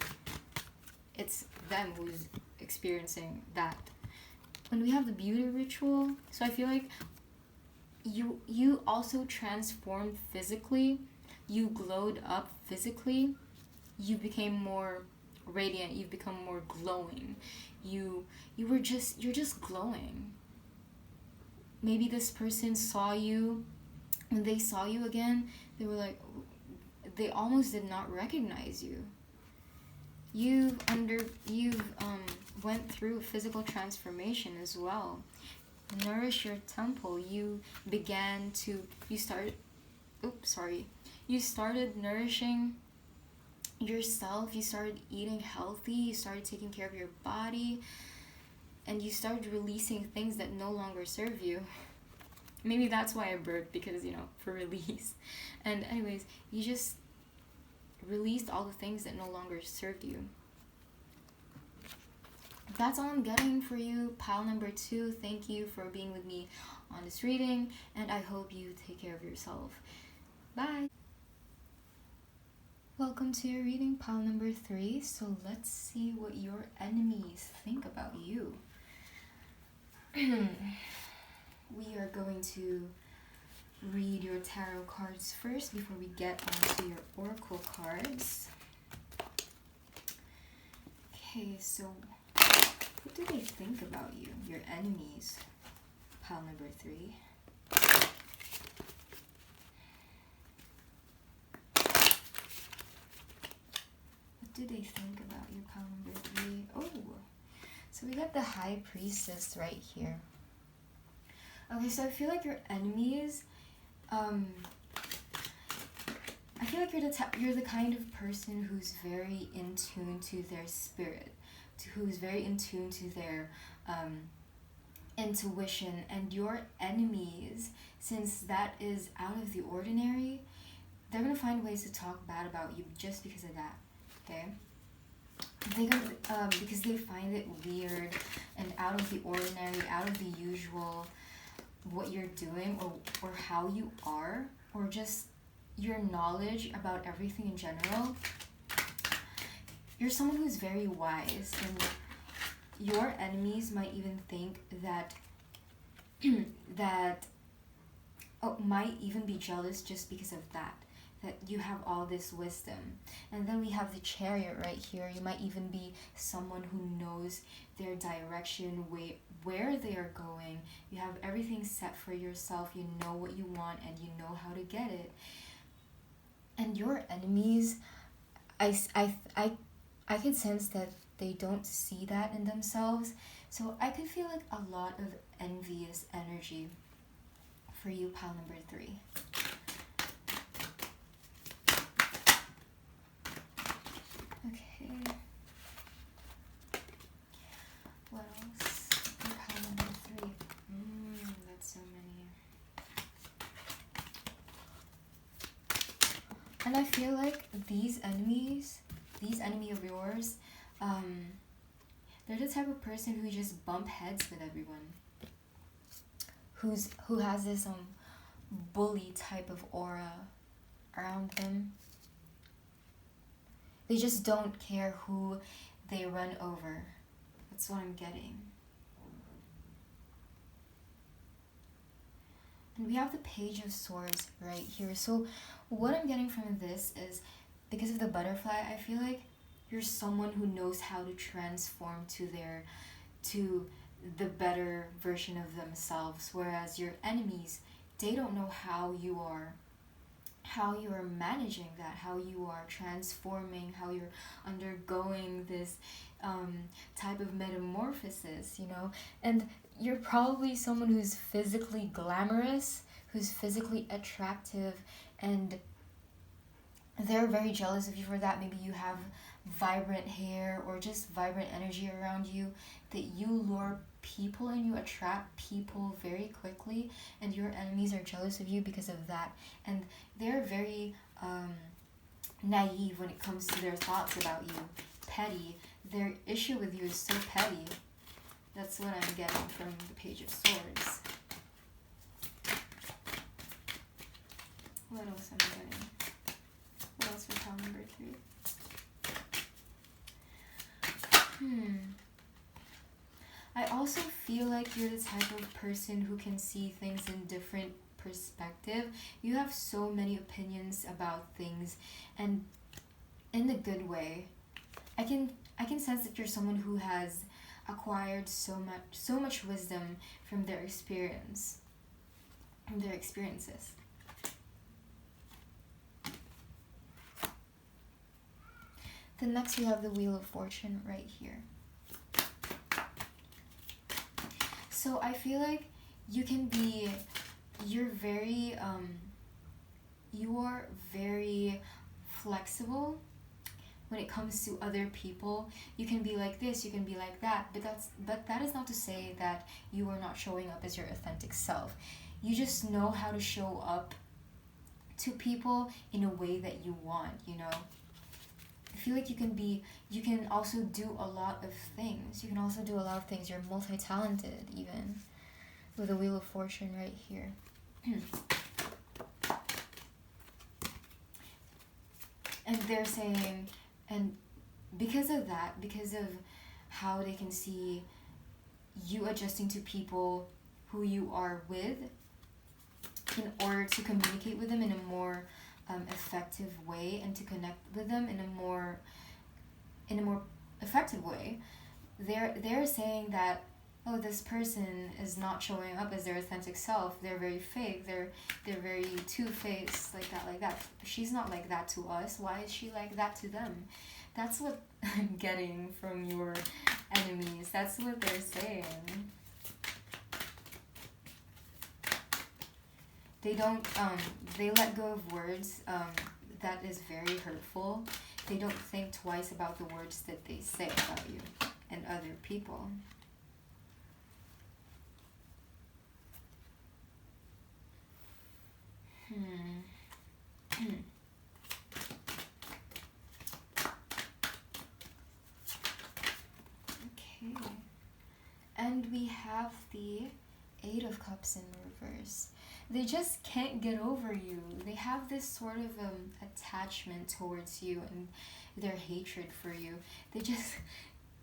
it's them who's experiencing that. When we have the beauty ritual, so I feel like you also transformed physically. You glowed up physically. You became more radiant. You've become more glowing. You're just glowing. Maybe this person saw you. When they saw you again, they were like, they almost did not recognize you. You've went through physical transformation as well. Nourish your temple. You started nourishing yourself. You started eating healthy. You started taking care of your body, and you started releasing things that no longer serve you. Maybe that's why I burped, because for release. And anyways, you just released all the things that no longer served you. That's all I'm getting for you, pile number 2. Thank you for being with me on this reading, and I hope you take care of yourself. Bye. Welcome to your reading, pile number 3. So let's see what your enemies think about you. We are going to read your tarot cards first before we get onto your oracle cards. Okay, so what do they think about you, your enemies? Pile number 3. What do they think about you, pile number 3? Oh, so we got the High Priestess right here. Okay, so I feel like your enemies, I feel like you're the kind of person who's very in tune to their spirit, who's very in tune to their intuition, and your enemies, since that is out of the ordinary, they're gonna find ways to talk bad about you just because of that. Okay? Because they find it weird and out of the ordinary, out of the usual, what you're doing or how you are, or just your knowledge about everything in general. You're someone who's very wise, and your enemies might even think that might even be jealous just because of that you have all this wisdom. And then we have the Chariot right here. You might even be someone who knows their direction, where they are going. You have everything set for yourself. You know what you want and you know how to get it. And your enemies, I could sense that they don't see that in themselves. So I could feel like a lot of envious energy for you, pile number 3. Okay. What else? Pile number 3. That's so many. And I feel like these enemy of yours, they're the type of person who just bump heads with everyone. Who has this bully type of aura around them. They just don't care who they run over. That's what I'm getting. And we have the Page of Swords right here. So what I'm getting from this is, because of the butterfly, I feel like you're someone who knows how to transform to the better version of themselves, whereas your enemies, they don't know how you are managing that, how you are transforming, how you're undergoing this type of metamorphosis, and you're probably someone who's physically glamorous, who's physically attractive, and they're very jealous of you for that. Maybe you have vibrant hair or just vibrant energy around you, that you lure people and you attract people very quickly, and your enemies are jealous of you because of that. And they're very naive when it comes to their thoughts about you. Petty. Their issue with you is so petty. That's what I'm getting from the Page of Swords. What else am I getting? What else for pile number 3? I also feel like you're the type of person who can see things in different perspective. You have so many opinions about things, and in a good way. I can sense that you're someone who has acquired so much wisdom from their experiences. Then next we have the Wheel of Fortune right here. So I feel like you are very flexible when it comes to other people. You can be like this, you can be like that, but that is not to say that you are not showing up as your authentic self. You just know how to show up to people in a way that you want, I feel like you can also do a lot of things. You're multi-talented even, with the Wheel of Fortune right here. And they're saying, and because of that, because of how they can see you adjusting to people who you are with, in order to communicate with them in a more effective way, and to connect with them in a more effective way, they're saying that, oh, this person is not showing up as their authentic self. They're very fake. They're very two-faced, like that. She's not like that to us. Why is she like that to them? That's what I'm getting from your enemies. That's what they're saying. They let go of words that is very hurtful. They don't think twice about the words that they say about you and other people. Okay. And we have the Eight of Cups in reverse. They just can't get over you. They have this sort of attachment towards you and their hatred for you.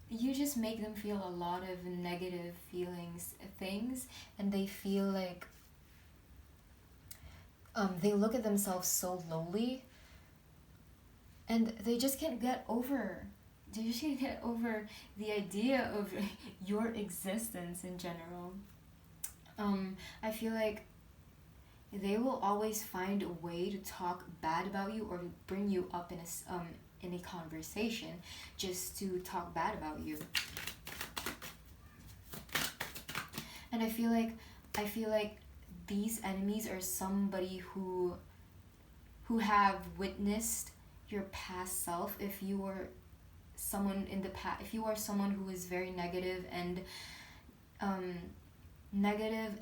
You just make them feel a lot of negative things, and they feel like they look at themselves so lowly, and they just can't get over. They just can't get over the idea of your existence in general. I feel like they will always find a way to talk bad about you or to bring you up in a conversation just to talk bad about you. And I feel like these enemies are somebody who have witnessed your past self. If you are someone in the past, if you are someone who is very negative and negative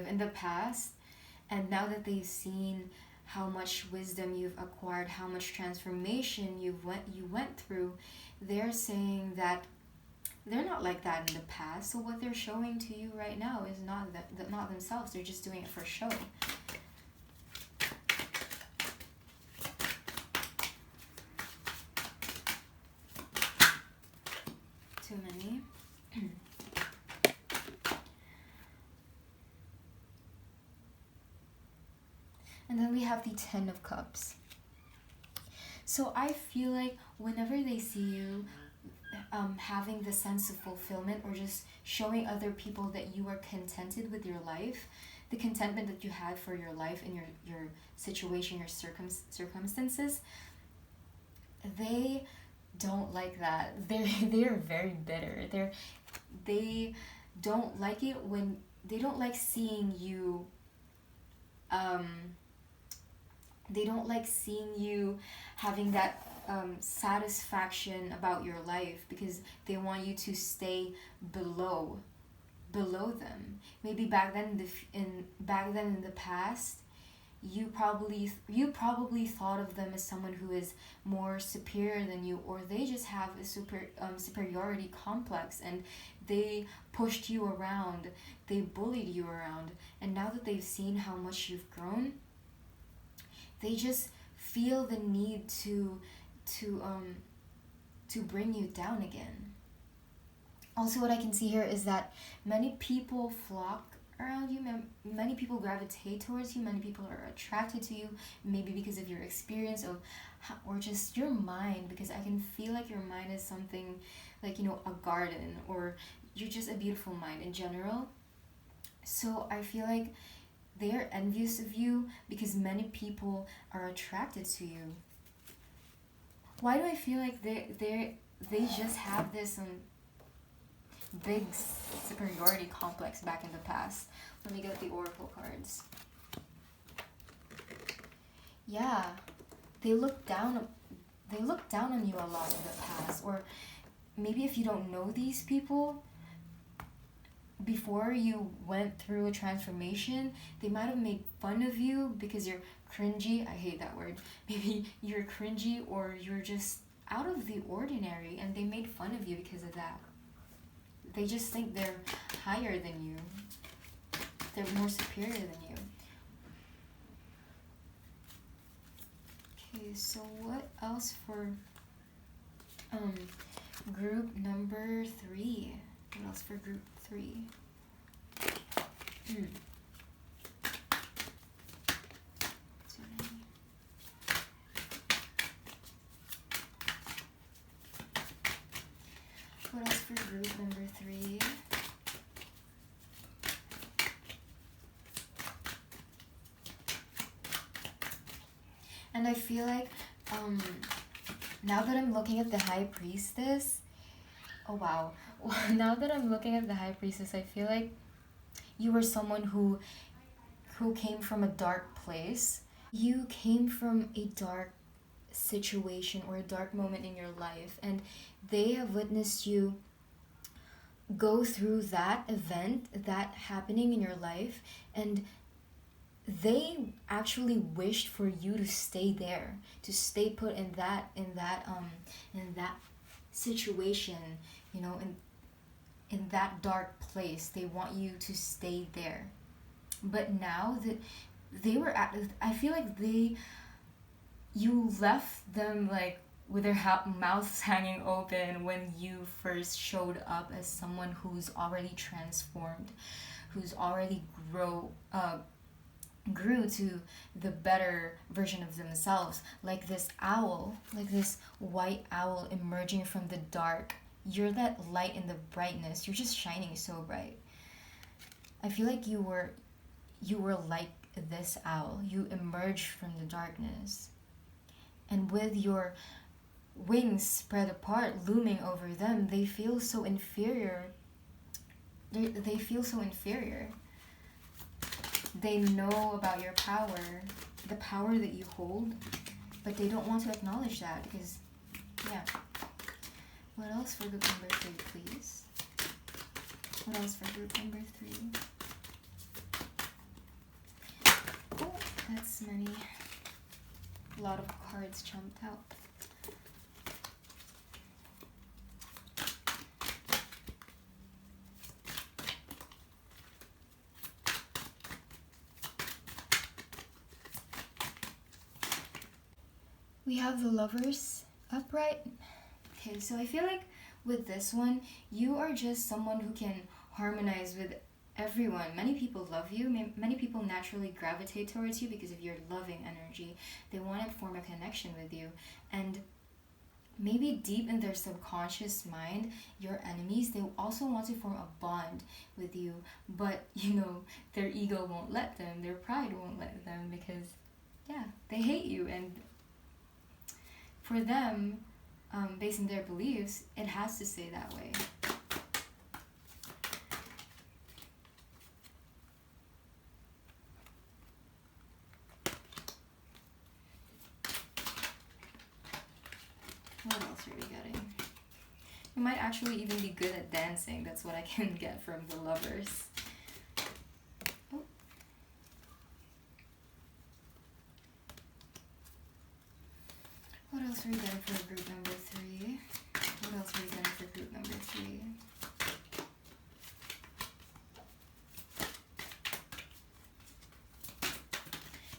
in the past, and now that they've seen how much wisdom you've acquired, how much transformation you went through, they're saying that they're not like that in the past. So what they're showing to you right now is not themselves. They're just doing it for show. Too many. And then we have the Ten of Cups. So I feel like whenever they see you having the sense of fulfillment, or just showing other people that you are contented with your life, the contentment that you had for your life and your situation, your circumstances, they don't like that. They're very bitter. They don't like it when they don't like seeing you. They don't like seeing you having that satisfaction about your life, because they want you to stay below them. Maybe back then in the past, you probably thought of them as someone who is more superior than you, or they just have a superiority complex, and they pushed you around, they bullied you around. And now that they've seen how much you've grown, they just feel the need to bring you down again. Also, what I can see here is that many people flock around you, many people gravitate towards you, many people are attracted to you, maybe because of your experience or just your mind, because I can feel like your mind is something like, a garden, or you're just a beautiful mind in general. So I feel like they are envious of you because many people are attracted to you. Why do I feel like they just have this big superiority complex back in the past? Let me get the oracle cards. Yeah, they look down on you a lot in the past, or maybe if you don't know these people, before you went through a transformation, they might have made fun of you because you're cringy. I hate that word. Maybe you're cringy, or you're just out of the ordinary, and they made fun of you because of that. They just think they're higher than you. They're more superior than you. Okay, so what else for group number 3? What else for group 3? What else for group number 3? And I feel like now that I'm looking at the High Priestess, oh wow. Now that I'm looking at the High Priestess, I feel like you were someone who came from a dark place. You came from a dark situation or a dark moment in your life, and they have witnessed you go through that event, that happening in your life, and they actually wished for you to stay there, to stay put in that situation, you know, in that dark place. They want you to stay there. But now that they were at, I feel like you left them like with their mouths hanging open when you first showed up as someone who's already transformed, who's already grew to the better version of themselves, like this owl, like this white owl emerging from the dark. You're that light in the brightness. You're just shining so bright. I feel like you were like this owl. You emerged from the darkness, and with your wings spread apart, looming over them, they feel so inferior. They feel so inferior. They know about your power, the power that you hold, but they don't want to acknowledge that because, yeah. What else for group number 3, please? What else for group number 3? Oh, that's many. A lot of cards jumped out. We have the Lovers upright. Okay, so I feel like with this one, you are just someone who can harmonize with everyone. Many people love you. Many people naturally gravitate towards you because of your loving energy. They want to form a connection with you. And maybe deep in their subconscious mind, your enemies, they also want to form a bond with you. But, you know, their ego won't let them. Their pride won't let them because, yeah, they hate you. And for them, based on their beliefs, it has to stay that way. What else are we getting? You might actually even be good at dancing. That's what I can get from the Lovers. Oh. What else are we getting for group number 3? What else are we getting for group number 3?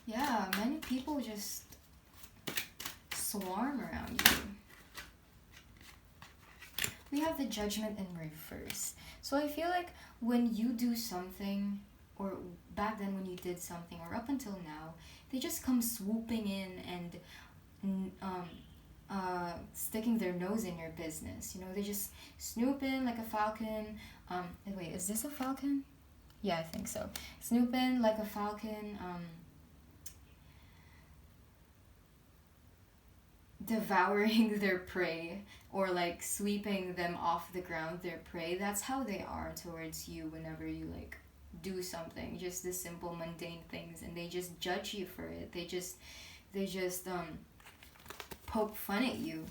Yeah, many people just swarm around you. We have the Judgment in reverse. So I feel like when you do something, or back then when you did something, or up until now, they just come swooping in and sticking their nose in your business. You know, they just snoop in like a falcon. Wait, is this a falcon? Yeah, I think so. Snoop in like a falcon. Devouring their prey, or like sweeping them off the ground, their prey. That's how they are towards you whenever you like do something, just the simple mundane things, and they just judge you for it. They just poke fun at you.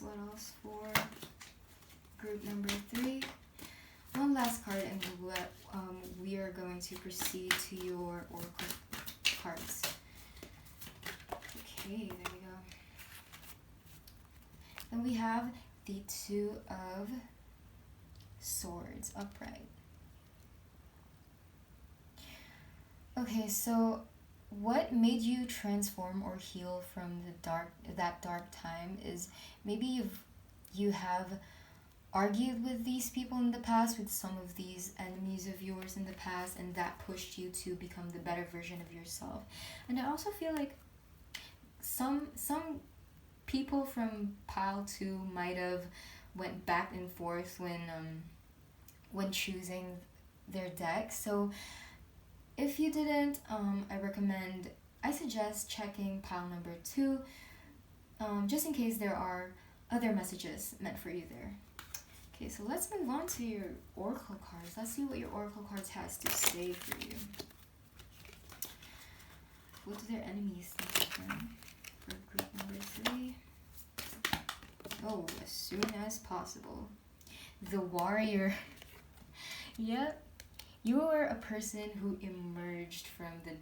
What else for group number 3? One last card, and we are going to proceed to your oracle cards. Okay, there we go. Then we have the 2 of Swords upright. Okay, so what made you transform or heal from that dark time is maybe you have argued with these people in the past, with some of these enemies of yours in the past, and that pushed you to become the better version of yourself. And I also feel like some people from pile 2 might have went back and forth when choosing their deck. So if you didn't, I suggest checking pile number 2, just in case there are other messages meant for you there. Okay, so let's move on to your oracle cards. Let's see what your oracle cards has to say for you. What do their enemies think of them? For group number 3. Oh, as soon as possible. The warrior. Yep. You were a person who emerged from the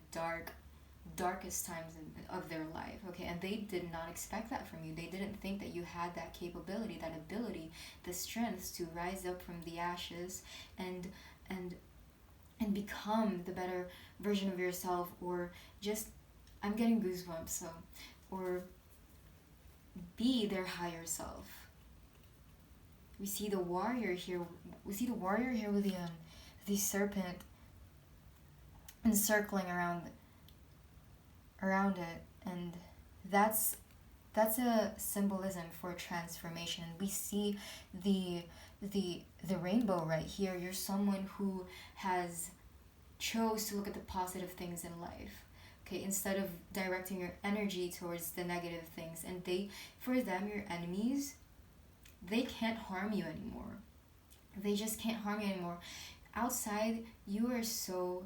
darkest times of their life, okay? And they did not expect that from you. They didn't think that you had that capability, that ability, the strength to rise up from the ashes and become the better version of yourself, or just, I'm getting goosebumps, so, or be their higher self. We see the warrior here. We see the warrior here with the serpent encircling around it, and that's a symbolism for transformation. We see the rainbow right here. You're someone who has chose to look at the positive things in life, okay, instead of directing your energy towards the negative things. And for them, your enemies, they can't harm you anymore. They just can't harm you anymore. Outside, you are so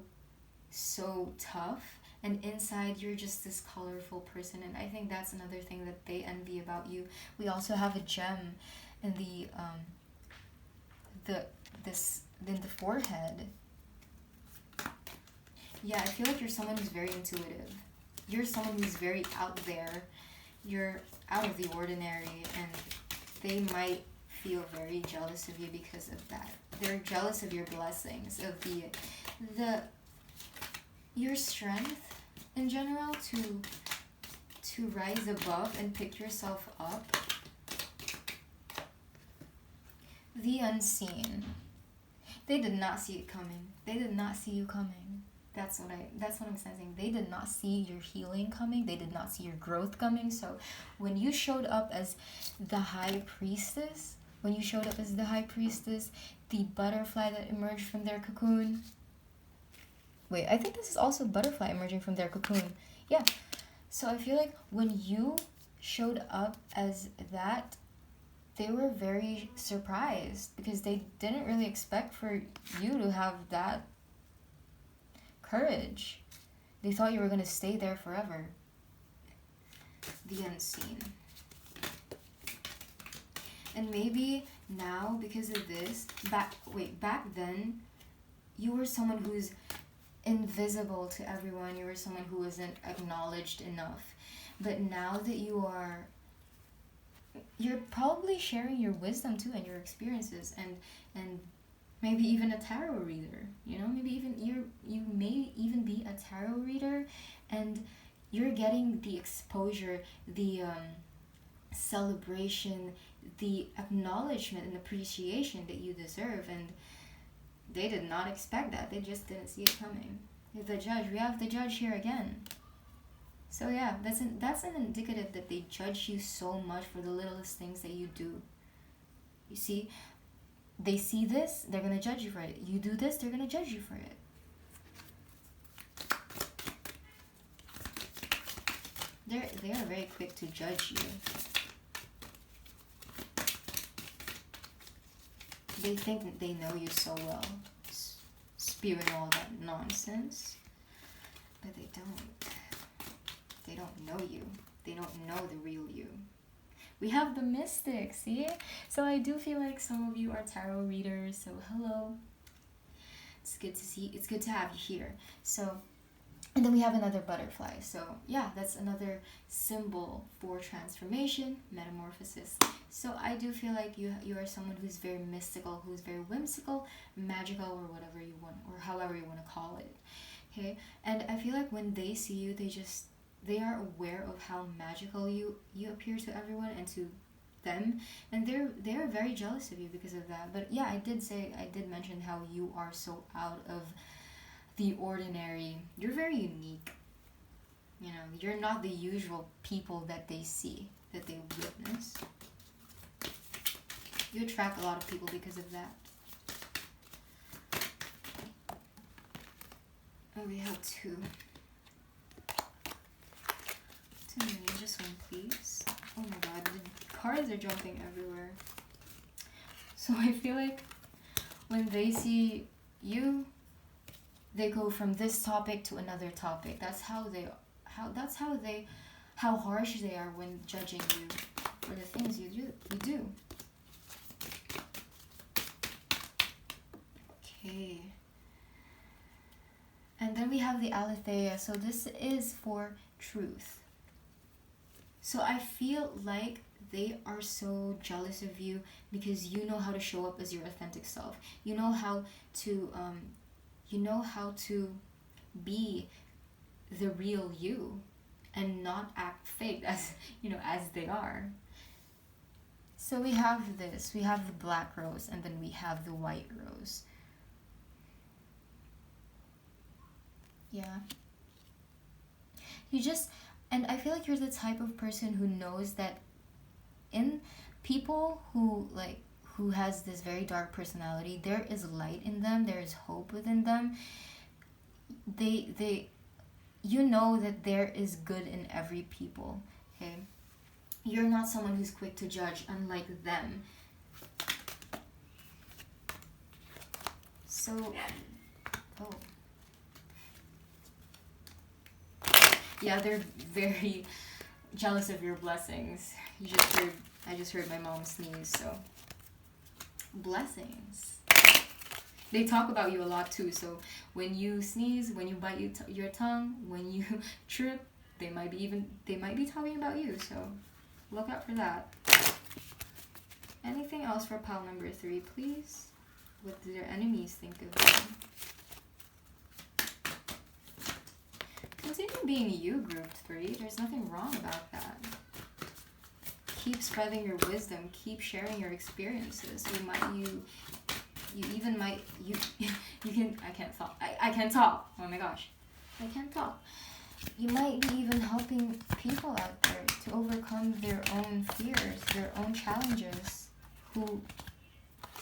tough, and inside you're just this colorful person. And I think that's another thing that they envy about you. We also have a gem in the forehead. Yeah, I feel like you're someone who's very intuitive. You're someone who's very out there. You're out of the ordinary, and they might feel very jealous of you because of that. They're jealous of your blessings, of your strength in general to rise above and pick yourself up. The unseen. They did not see it coming. They did not see you coming. That's what I'm sensing. They did not see your healing coming. They did not see your growth coming. So when you showed up as the high priestess, the butterfly that emerged from their cocoon. Wait, I think this is also butterfly emerging from their cocoon. Yeah. So I feel like when you showed up as that, they were very surprised because they didn't really expect for you to have that courage. They thought you were going to stay there forever. The unseen. And maybe now, because of this, back then, you were someone who's invisible to everyone. You were someone who wasn't acknowledged enough. But now that you're probably sharing your wisdom too, and your experiences, and maybe even a tarot reader. Maybe even you may even be a tarot reader, and you're getting the exposure, the celebration, the acknowledgement and appreciation that you deserve. And they did not expect that. They just didn't see it coming. The judge. We have the judge here again. So yeah, that's an indicative that they judge you so much for the littlest things that you do. You see, they see this, they're gonna judge you for it. You do this, they're gonna judge you for it. They are very quick to judge you. They think that they know you so well, spewing all that nonsense, but they don't. They don't know you. They don't know the real you. We have the mystic, see? So I do feel like some of you are tarot readers, so hello. It's good to see. It's good to have you here. So, and then we have another butterfly. So yeah, that's another symbol for transformation, metamorphosis. So I do feel like you are someone who's very mystical, who's very whimsical, magical, or whatever you want, or however you want to call it. Okay? And I feel like when they see you, they are aware of how magical you appear to everyone and to them, and they're very jealous of you because of that. But yeah, I did mention how you are so out of the ordinary. You're very unique. You're not the usual people that they see, that they witness. You attract a lot of people because of that. Oh, we have two. Just one, please. Oh my god, the cards are jumping everywhere. So I feel like when they see you, they go from this topic to another topic. That's how how harsh they are when judging you for the things you do. Okay. And then we have the aletheia. So this is for truth. So I feel like they are so jealous of you because you know how to show up as your authentic self. You know how to be the real you and not act fake as they are. So we have the black rose, and then we have the white rose. Yeah. And I feel like you're the type of person who knows that in people who has this very dark personality, there is light in them, there is hope within them. You know that there is good in every people, okay? You're not someone who's quick to judge, unlike them. So, yeah, they're very jealous of your blessings. I just heard my mom sneeze, so blessings. They talk about you a lot too, so when you sneeze, when you bite your tongue, when you trip, they might be talking about you, so look out for that. Anything else for pile number 3, please? What do their enemies think of them? Continue being you, group 3. There's nothing wrong about that. Keep spreading your wisdom. Keep sharing your experiences. I can't talk. Oh my gosh. I can't talk. You might be even helping people out there to overcome their own fears, their own challenges, who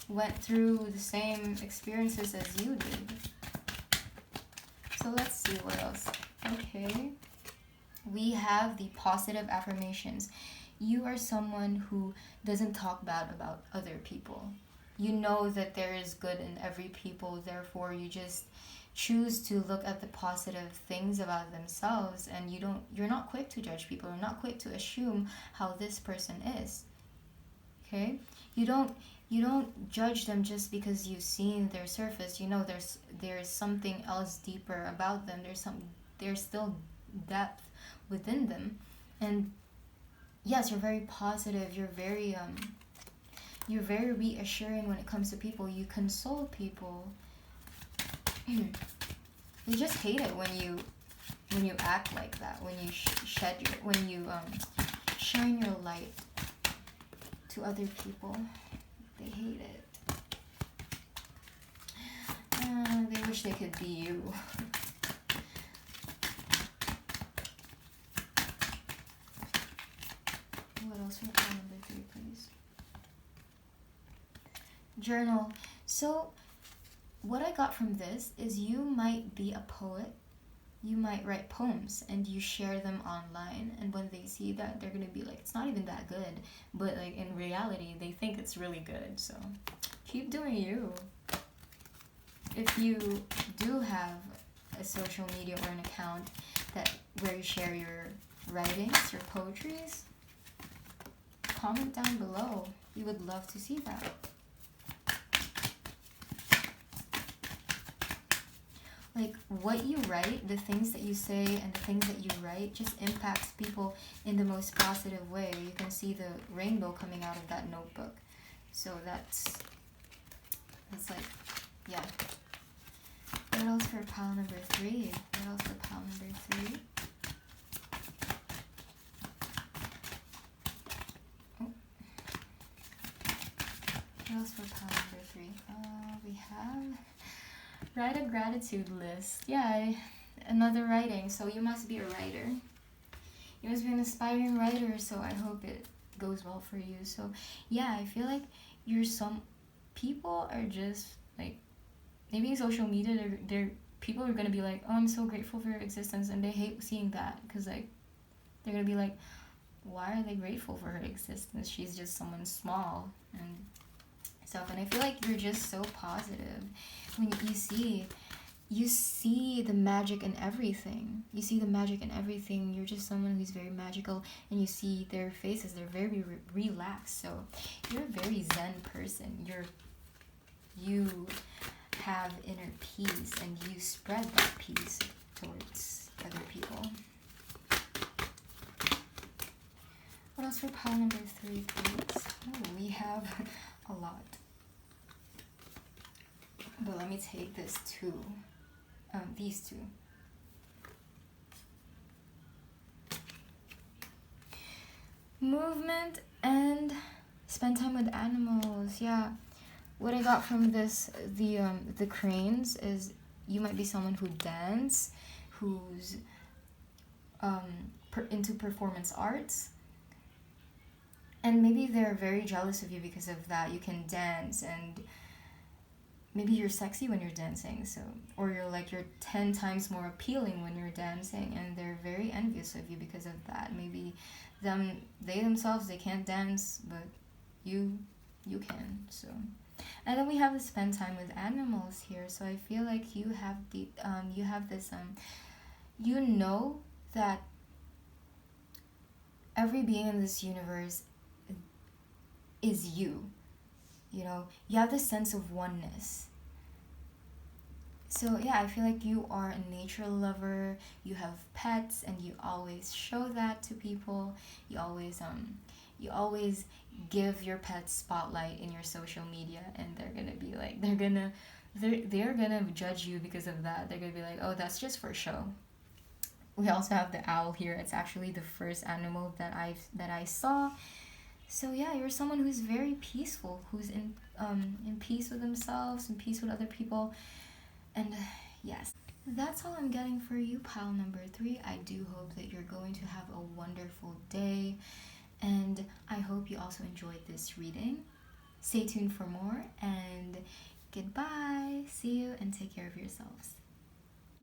went through the same experiences as you did. So let's see what else. Okay. We have the positive affirmations. You are someone who doesn't talk bad about other people. You know that there is good in every people, therefore you just choose to look at the positive things about themselves, and you're not quick to judge people. You're not quick to assume how this person is. Okay? You don't judge them just because you've seen their surface. You know there's something else deeper about them. There's still depth within them. And yes, you're very positive. You're very reassuring when it comes to people. You console people. You just hate it when you act like that. When you shine your light to other people. They hate it. They wish they could be you. What else from pile number 3, please? Journal. So what I got from this is you might be a poet. You might write poems and you share them online, and when they see that, they're gonna be like, it's not even that good, but like in reality they think it's really good. So keep doing you. If you do have a social media or an account where you share your writings, your poetries, comment down below. We would love to see that. Like what you write, the things that you say and the things that you write just impacts people in the most positive way. You can see the rainbow coming out of that notebook. So that's like, yeah. What else for pile number 3? What else for pile number 3? What else for pile number 3? We have write a gratitude list. Yeah, another writing. So you must be a writer. You must be an aspiring writer, so I hope it goes well for you. So yeah, I feel like people are just like, maybe in social media they're people are gonna be like, oh, I'm so grateful for your existence, and they hate seeing that because like they're gonna be like, why are they grateful for her existence? She's just someone small and stuff. And I feel like you're just so positive when you see you see the magic in everything. You see the magic in everything. You're just someone who's very magical, and you see their faces. They're very relaxed. So you're a very zen person. You have inner peace, and you spread that peace towards other people. What else for pile number 3, please? Oh, we have a lot. But let me take this two. These two. Movement and spend time with animals. Yeah. What I got from this, the cranes, is you might be someone who dance, who's into performance arts, and maybe they're very jealous of you because of that. You can dance, and maybe you're sexy when you're dancing, so, or you're 10 times more appealing when you're dancing, and they're very envious of you because of that. Maybe they themselves, they can't dance, but you can. So, and then we have to spend time with animals here. So I feel like you have this you know that every being in this universe is you. You know, you have this sense of oneness. So yeah, I feel like you are a nature lover. You have pets, and you always show that to people. You always give your pets spotlight in your social media, and they're gonna be like, they're gonna judge you because of that. They're gonna be like, oh, that's just for show. We also have the owl here. It's actually the first animal that I saw. So yeah, you're someone who's very peaceful, who's in peace with themselves, in peace with other people, and yes, that's all I'm getting for you, pile number 3. I do hope that you're going to have a wonderful day, and I hope you also enjoyed this reading. Stay tuned for more, and goodbye. See you, and take care of yourselves.